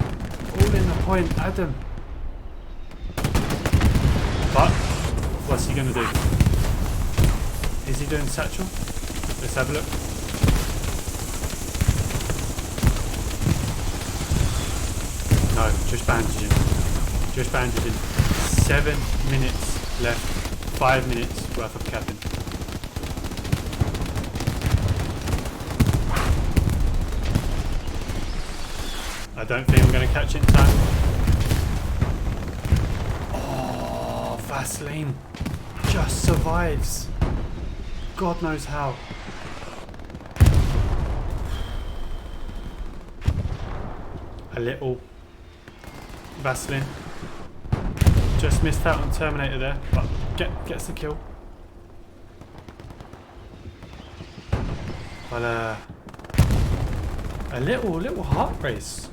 all in the point. Adam. But what's he going to do? Is he doing satchel? Let's have a look. No, just bandaging. Just bandaging. 7 minutes left. 5 minutes worth of capping. I don't think I'm going to catch it in time. Oh, Vaseline just survives. God knows how. A little Vaseline. Just missed out on Terminator there, but gets the kill. But a little heart race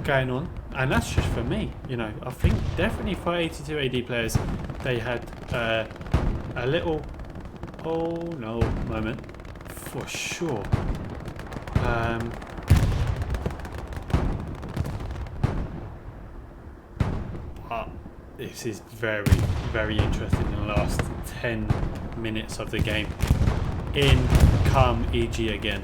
going on, and that's just for me. You know, I think definitely for 82 AD players, they had a little oh no moment for sure. But this is very, very interesting in the last 10 minutes of the game. In become EG again.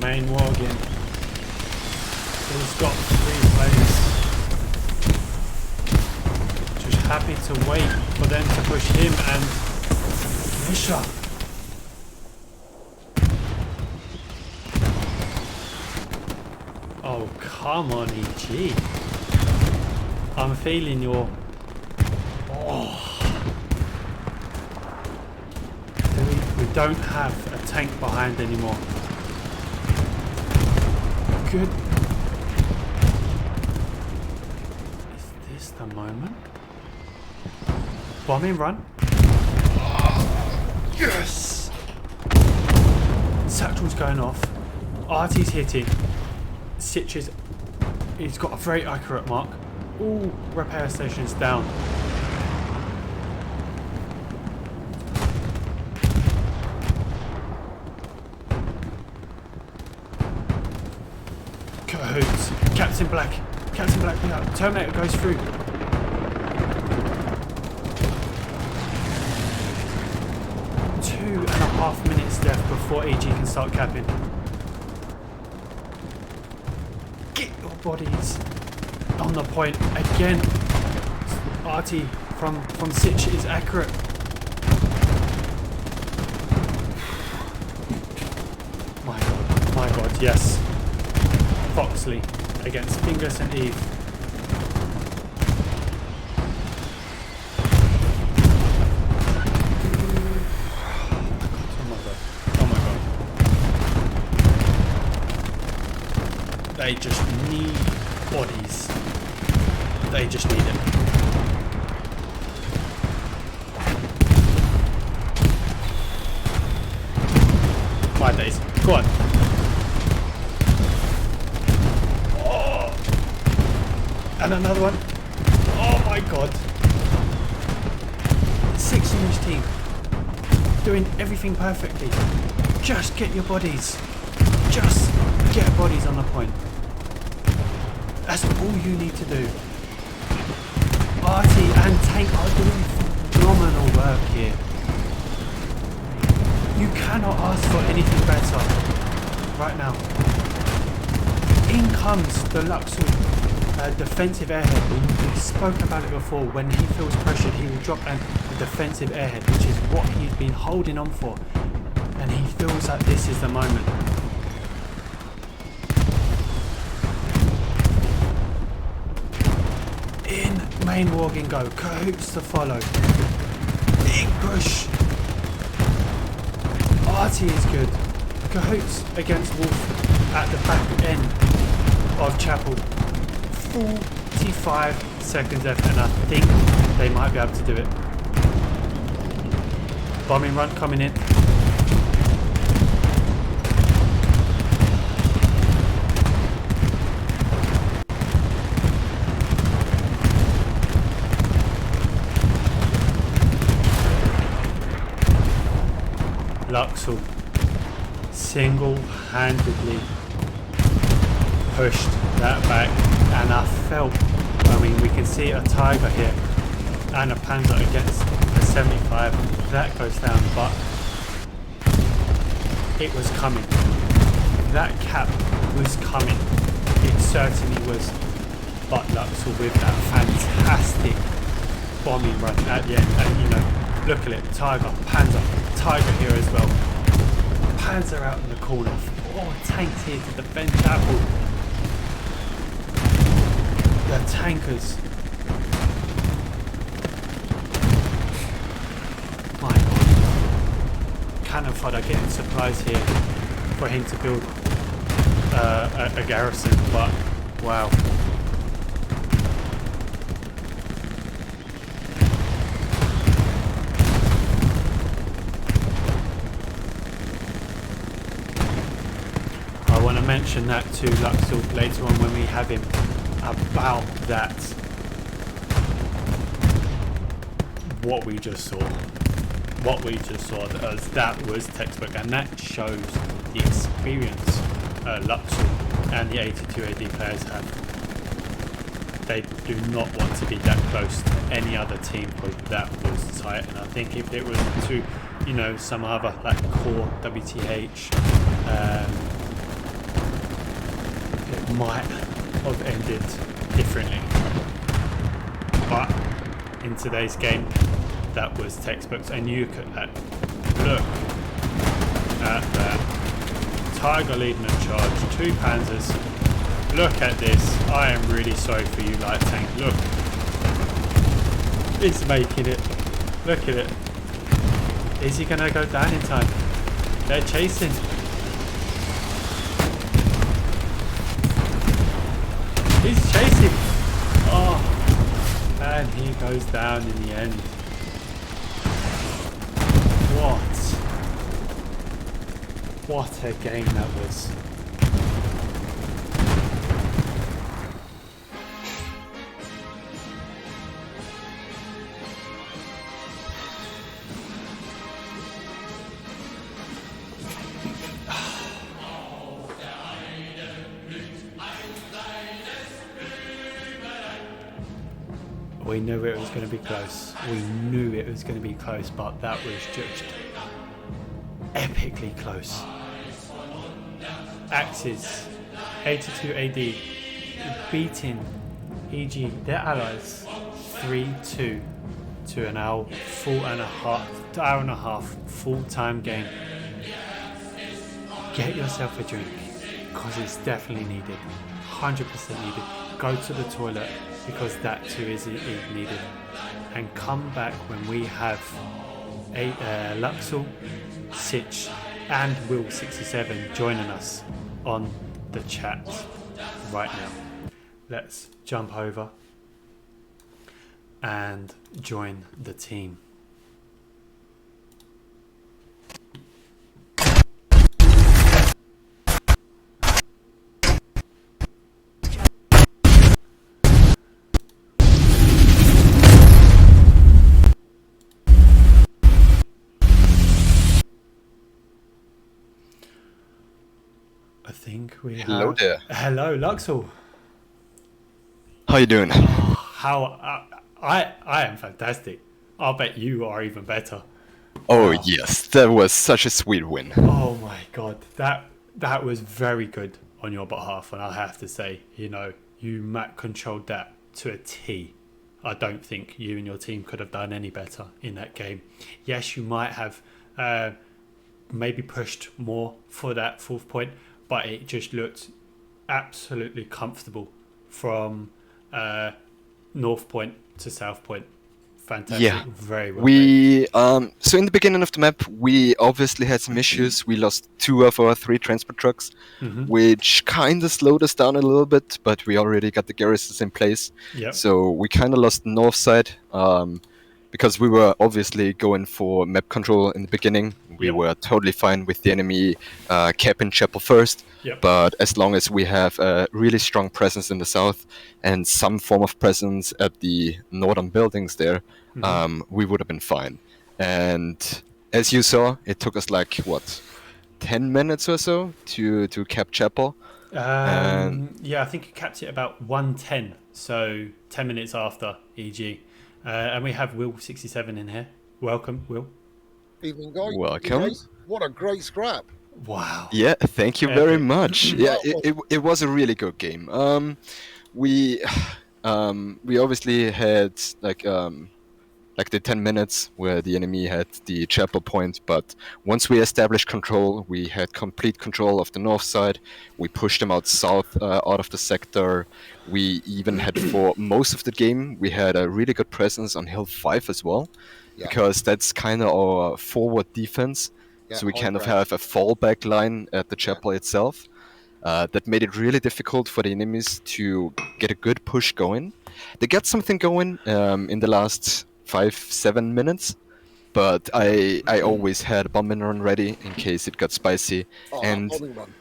Main Morgan. He's got 3 players. Just happy to wait for them to push him and Misha. Oh, come on, EG. I'm feeling your... Oh. We don't have a tank behind anymore. Good. Is this the moment? Bombing run. Yes! Satchel's going off. Artie's hitting. Sitch is... He's got a very accurate mark. Ooh, repair station's down. Cahoots. Captain Black. Captain Black, yeah. Terminator goes through. Two and a half minutes left before AG can start capping. Get your bodies on the point again. Artie from Sitch is accurate. My god, yes. Foxley against Fingers and Eve. Oh my god. They just need bodies. They just need it. My days. Go on. And another one. Oh my god. 6 in each team. Doing everything perfectly. Just get your bodies. Just get bodies on the point. That's all you need to do. Artie and Tank are doing phenomenal work here. You cannot ask for anything better right now. In comes the Luxor defensive airhead. We spoke about it before. When he feels pressured, he will drop a defensive airhead, which is what he's been holding on for. And he feels like this is the moment. In main Morgan go. Cahoots to follow. Big push. Artie is good. Cahoots against Wolf at the back end of Chapel. 45 seconds left, and I think they might be able to do it. Bombing run coming in. Luxor single-handedly pushed that back, and I felt, we can see a Tiger here and a Panzer against the 75. That goes down, but it was coming. That cap was coming. It certainly was. But Luxor with that fantastic bombing run at the end, and look at it, Tiger, Panzer, Tiger here as well. Panzer out in the corner. 4 tanks here to defend Chapel. The tankers. My god. Cannon fodder getting supplies here for him to build a garrison, but wow. I want to mention that to Luxor later on when we have him about that. What we just saw, that was textbook, and that shows the experience Luxor and the 82 AD players have. They do not want to be that close to any other team because that was tight. And I think if it was to, some other like core WTH, it might have ended differently. But in today's game, that was textbooks. And you could look at that. Tiger leading a charge, 2 Panzers. Look at this. I am really sorry for you, Light Tank. Look. He's making it. Look at it. Is he going to go down in time? They're chasing. He's chasing. Oh. And he goes down in the end. What a game that was. We knew it was going to be close. We knew it was going to be close, but that was just epically close. Axis, 82 AD, beating EG, their allies, 3-2 to an hour and a half full-time game. Get yourself a drink, because it's definitely needed, 100% needed. Go to the toilet, because that too is needed. And come back when we have Luxor, Sitch and Will67 joining us on the chat right now. Let's jump over and join the team. I think we Hello have... there. Hello, Luxor. How you doing? I am fantastic. I'll bet you are even better. Oh yes, that was such a sweet win. Oh my god, that was very good on your behalf, and I have to say, you Mac controlled that to a T. I don't think you and your team could have done any better in that game. Yes, you might have maybe pushed more for that 4th point, but it just looked absolutely comfortable from North Point to South Point. Fantastic. Yeah. Very well. So in the beginning of the map, we obviously had some issues. We lost 2 of our 3 transport trucks, which kind of slowed us down a little bit, but we already got the garrisons in place. Yep. So we kind of lost the north side because we were obviously going for map control in the beginning. We were totally fine with the enemy capping Chapel first. Yep. But as long as we have a really strong presence in the south and some form of presence at the northern buildings there, we would have been fine. And as you saw, it took us like, 10 minutes or so to cap Chapel? Yeah, I think it capped it about 1:10, so 10 minutes after EG. And we have Will67 in here. Welcome, Will. Evening, guys. Welcome. Guys. What a great scrap. Wow. Yeah, thank you very Epic. much. Yeah, it was a really good game. We obviously had like the 10 minutes where the enemy had the Chapel point, but once we established control, we had complete control of the north side. We pushed them out south, out of the sector. We even had for most of the game, we had a really good presence on Hill 5 as well, because that's kind of our forward defense. So we kind of have a fallback line at the Chapel itself. That made it really difficult for the enemies to get a good push going. They got something going in the last 5-7 minutes, but I always had a bombing run ready in case it got spicy. Oh, And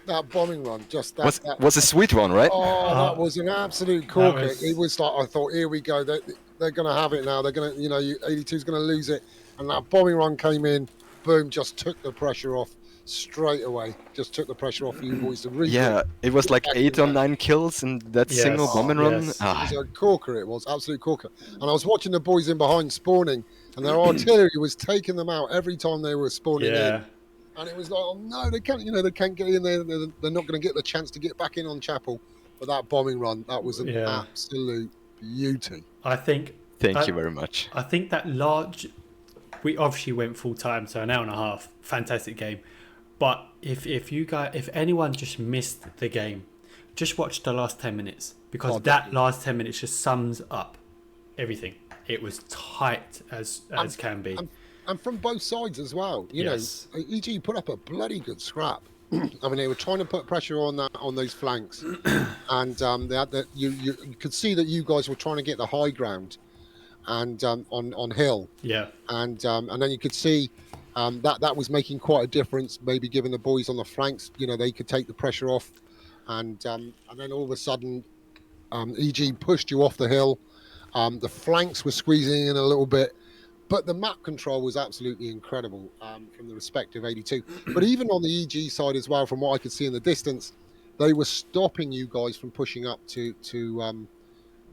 that bombing run, just that. was a sweet one, right? Oh, that was an absolute corker. It was like, I thought, here we go. They're going to have it now. They're going to, 82's going to lose it. And that bombing run came in boom, just took the pressure off straight away. Just took the pressure off you boys to really. Yeah, it was like back 8 in or that. 9 kills in that Yes, single bombing run. yes. It was a corker, it was absolute corker. And I was watching the boys in behind spawning, and their artillery was taking them out every time they were spawning in. Yeah. And it was like, oh no, they can't, they can't get in there. They're not going to get the chance to get back in on Chapel. But that bombing run, that was an Yeah. absolute beauty. I think. Thank you very much. I think that we obviously went full time, so an hour and a half. Fantastic game. But if anyone just missed the game, just watch the last 10 minutes, because that last 10 minutes just sums up everything. It was tight as can be. And from both sides as well. You know, EG put up a bloody good scrap. I mean, they were trying to put pressure on those flanks, and they had that. You could see that you guys were trying to get the high ground, and on hill. Yeah. And then you could see that was making quite a difference. Maybe giving the boys on the flanks, they could take the pressure off, and then all of a sudden, EG pushed you off the hill. The flanks were squeezing in a little bit. But the map control was absolutely incredible from the respective 82. But even on the EG side as well, from what I could see in the distance, they were stopping you guys from pushing up to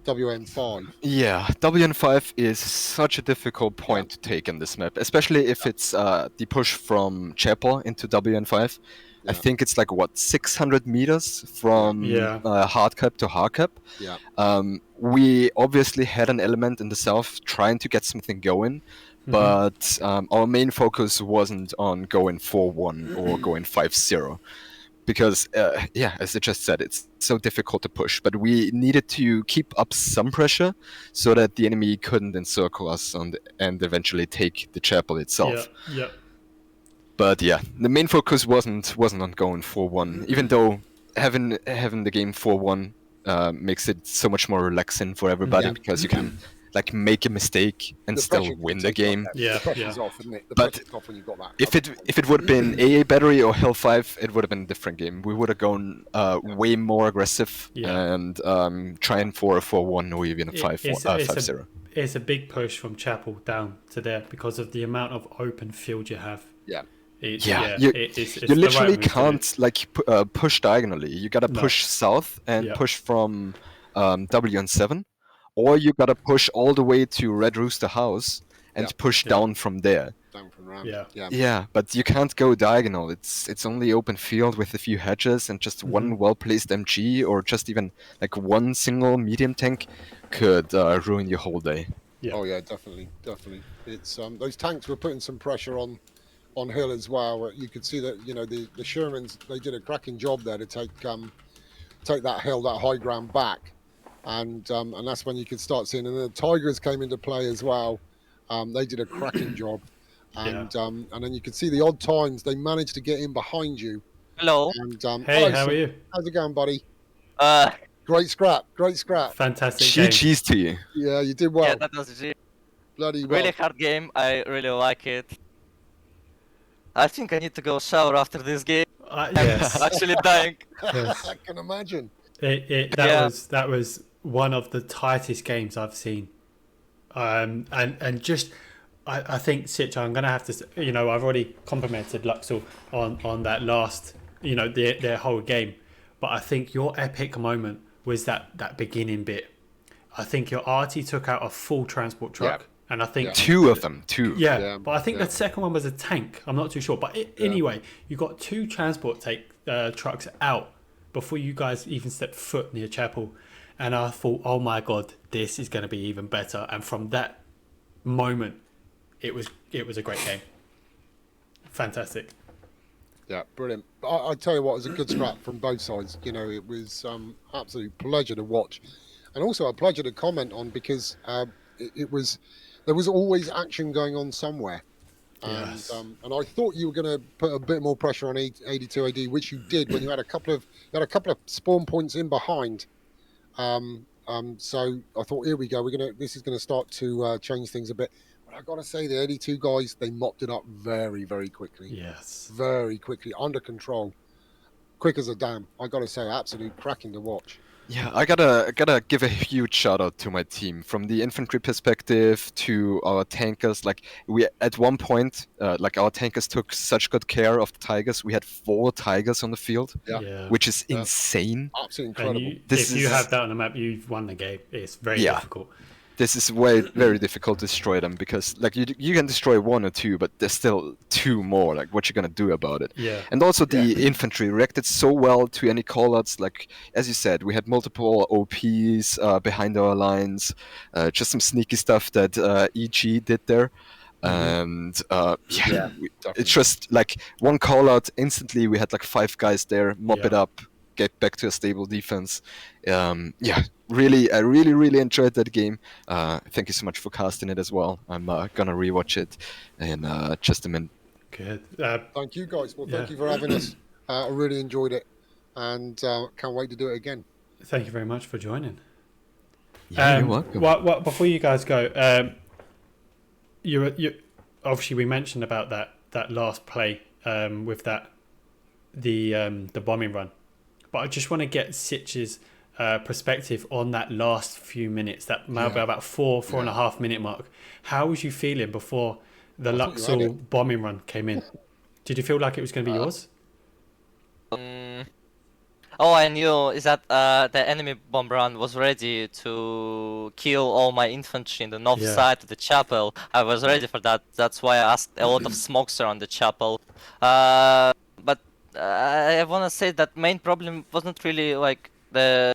WN5. Yeah, WN5 is such a difficult point to take in this map, especially if it's the push from Chapel into WN5. I think it's like, 600 meters from hardcap to hardcap. Yeah. We obviously had an element in the south trying to get something going, but our main focus wasn't on going 4-1 or going 5-0. Because, as I just said, it's so difficult to push. But we needed to keep up some pressure so that the enemy couldn't encircle us and eventually take the chapel itself. Yeah. But yeah, the main focus wasn't on going 4-1, even though having the game 4-1 makes it so much more relaxing for everybody, because you can make a mistake and still win the game. The pressure's off, isn't it? The But pressure's off when you've got that. If it would have been AA Battery or Hill 5, it would have been a different game. We would have gone way more aggressive and trying for a 4-1 or even a 5-0. It's a big push from Chapel down to there because of the amount of open field you have. Yeah. It's you literally the right can't push diagonally. You gotta push south and push from WN7, or you gotta push all the way to Red Rooster House and push down from there. Down from around. Yeah, but you can't go diagonal. It's only open field with a few hedges, and just one well-placed MG or just even one single medium tank could ruin your whole day. Yeah. Oh yeah, definitely. It's those tanks were putting some pressure on hill as well. You could see that the Shermans, they did a cracking job there to take that hill, that high ground back, and that's when you could start seeing. And the Tigers came into play as well. They did a cracking job, and then you could see the odd times they managed to get in behind you. Hello. And hey, hello, how are you? How's it going, buddy? Great scrap. Fantastic game. GG's to you. Yeah, you did well. Yeah, that was Bloody well. really hard game. I really like it. I think I need to go shower after this game. Yes. I'm actually dying. Yes. I can imagine. That was one of the tightest games I've seen. And just I think Sitcha, I'm gonna have to I've already complimented Luxor on that last their whole game, but I think your epic moment was that beginning bit. I think your arty took out a full transport truck. Yeah. And I think two of them. Yeah, but I think the second one was a tank. I'm not too sure. But anyway, you got two transport trucks out before you guys even stepped foot near Chapel. And I thought, oh my God, this is going to be even better. And from that moment, it was a great game. Fantastic. Yeah, brilliant. I tell you what, it was a good scrap from both sides. It was absolute pleasure to watch. And also a pleasure to comment on, because there was always action going on somewhere. Yes. And I thought you were going to put a bit more pressure on 82 AD, which you did when you had a couple of spawn points in behind. So I thought, here we go. This is going to start to change things a bit. But I got to say, the 82 guys, they mopped it up very, very quickly. Yes. Very quickly, under control, quick as a dam. I got to say, absolute cracking to watch. Yeah, I gotta give a huge shout out to my team. From the infantry perspective to our tankers, like we at one point, like our tankers took such good care of the tigers. We had 4 tigers on the field, Yeah. which is Yeah. insane. Absolutely And incredible. you, This if you is- have that on the map, you've won the game. It's very Yeah. difficult. This is very difficult to destroy them because like you can destroy 1 or 2, but there's still 2 more. Like what you gonna do about it? Yeah. And also the infantry reacted so well to any callouts. Like as you said, we had multiple OPs behind our lines, just some sneaky stuff that EG did there, and it's just like one callout instantly. We had like 5 guys there, mop it Yeah. up, get back to a stable defense. Really, I really enjoyed that game. Thank you so much for casting it as well. I'm gonna rewatch it in just a minute. Good. Thank you guys. Well, thank Yeah. you for having us. I really enjoyed it, and can't wait to do it again. Thank you very much for joining. Yeah, you're welcome. What before you guys go, you obviously we mentioned about that last play with the bombing run, but I just want to get Sitch's perspective on that last few minutes, that maybe about four and a half minute mark. How was you feeling before the I thought you had Luxor it. bombing run came in? Did you feel like it was going to be yours? All I knew is that the enemy bomb run was ready to kill all my infantry in the north Yeah. side of the chapel. I was ready for that. That's why I asked a lot of smokes around the chapel. But I want to say that main problem wasn't really like the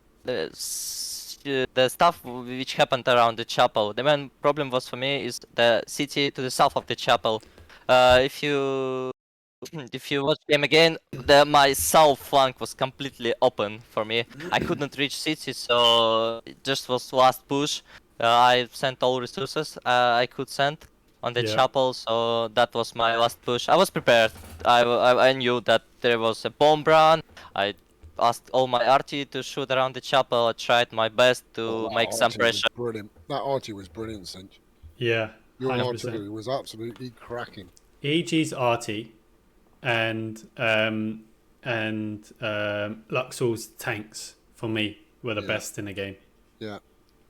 stuff which happened around the chapel. The main problem was for me is the city to the south of the chapel. If you watch the game again, my south flank was completely open for me. I couldn't reach city, so it just was last push. I sent all resources I could send on the Yeah. chapel, so that was my last push. I was prepared. I knew that there was a bomb run. I asked all my arty to shoot around the chapel. I tried my best to That make some artillery was pressure. Brilliant. That artillery was brilliant, Cinch. Yeah, Your 100%. artillery was absolutely cracking. EG's arty and Luxor's tanks for me were the Yeah. best in the game. Yeah.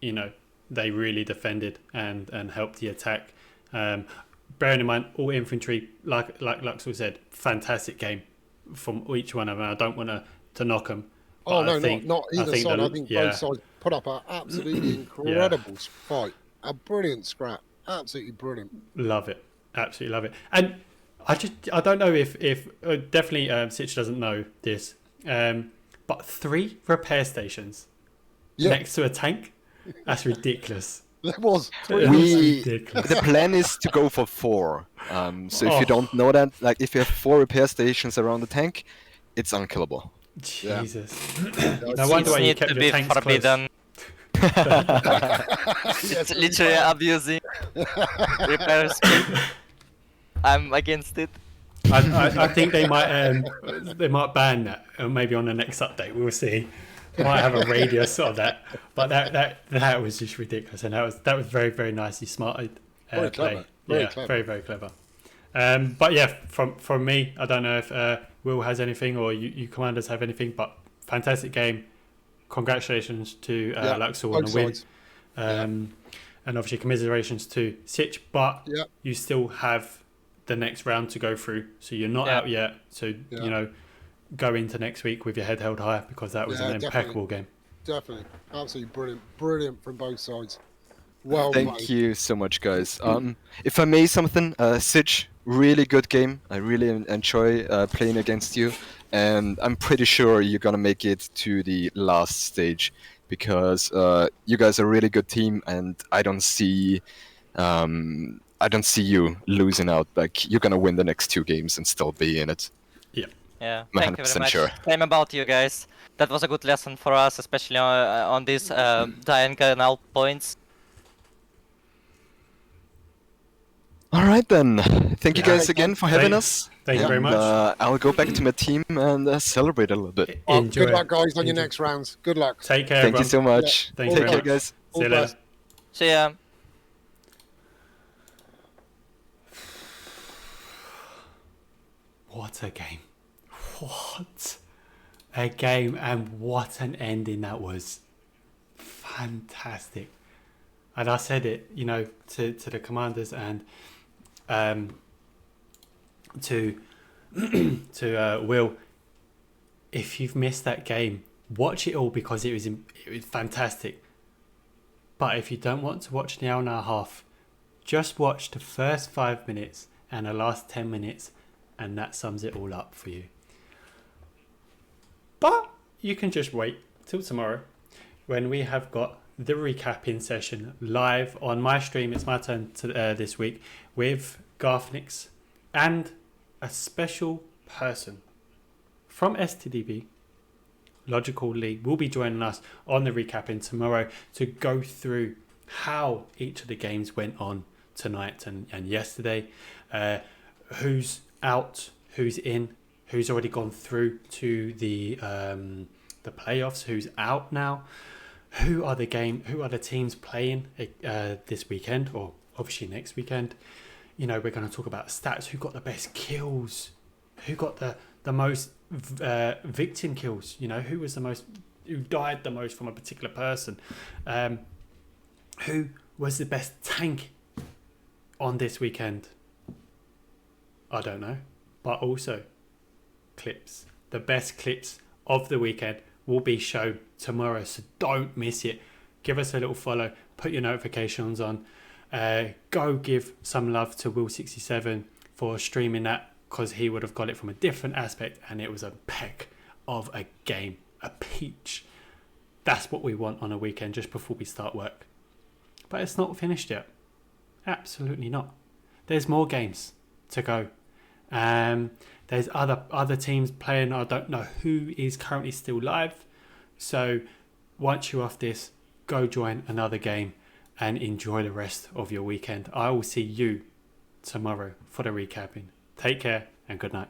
You know, they really defended and helped the attack. Bearing in mind, all infantry, like Luxor said, fantastic game from each one of them. I don't want to knock them. Oh no, not either side. I think yeah, both sides put up an absolutely incredible fight. A brilliant scrap. Absolutely brilliant. love it, absolutely love it. And I don't know if definitely Sitch doesn't know this, but 3 repair stations Yeah, next to a tank, that's ridiculous. there was. It was ridiculous. The plan is to go for 4. So if you don't know that, like if you have 4 repair stations around the tank, it's unkillable. Yeah. Jesus. Yeah, No wonder It why you needs kept to your be tanks forbidden. It's literally abusing repair speed. I'm against it. I think they might ban that, maybe on the next update. We'll see. Might have a radius of that, but that was just ridiculous, and that was very very nicely smarted Very play. clever. Very Yeah, clever. very very clever. But yeah, from me, I don't know if Will has anything or you commanders have anything, but fantastic game. Congratulations to Yeah, Luxor on both the win. sides. And obviously commiserations to Sitch, but Yeah. you still have the next round to go through, so you're not Yeah. out yet. So Yeah. you know, go into next week with your head held high because that was Yeah, an impeccable game. Definitely. Absolutely brilliant. Brilliant from both sides. Well Thank played. you so much, guys. If I may something, Sitch, really good game. I really enjoy playing against you, and I'm pretty sure you're gonna make it to the last stage because you guys are a really good team, and I don't see you losing out. Like you're gonna win the next 2 games and still be in it. Yeah, I'm thank you 100% very much. sure. Same about you guys. That was a good lesson for us, especially on these diagonal points. All right then. Thank you Yeah. guys again for having us. Thank you very And, much. I'll go back to my team and celebrate a little bit. Well, Enjoy. good luck, guys, on your Enjoy. next rounds. Good luck. Take care, Thank you everyone. so much. Thank you Take very care, much. guys. See All you the later. best. See ya. What a game. What? a game, and what an ending that was. Fantastic. And I said it, you know, to the commanders and to Will. If you've missed that game, watch it all because it was fantastic. But if you don't want to watch the hour and a half, just watch the first 5 minutes and the last 10 minutes, and that sums it all up for you. But you can just wait till tomorrow when we have got the recapping session live on my stream. It's my turn to, this week with Garthnix and a special person from STDB. Logical Lee will be joining us on the recapping tomorrow to go through how each of the games went on tonight and yesterday, who's out, who's in, who's already gone through to the playoffs, who's out now, who are the teams playing this weekend, or obviously next weekend. You know, we're going to talk about stats, who got the best kills, who got the most victim kills, you know, who died the most from a particular person, who was the best tank on this weekend. I don't know, but also clips, the best clips of the weekend will be shown tomorrow, so don't miss it. Give us a little follow, put your notifications on, go give some love to Will67 for streaming that, because he would have got it from a different aspect, and it was a peck of a game, a peach. That's what we want on a weekend just before we start work. But it's not finished yet. Absolutely not. There's more games to go. There's other teams playing. I don't know who is currently still live. So once you're off this, go join another game and enjoy the rest of your weekend. I will see you tomorrow for the recapping. Take care and good night.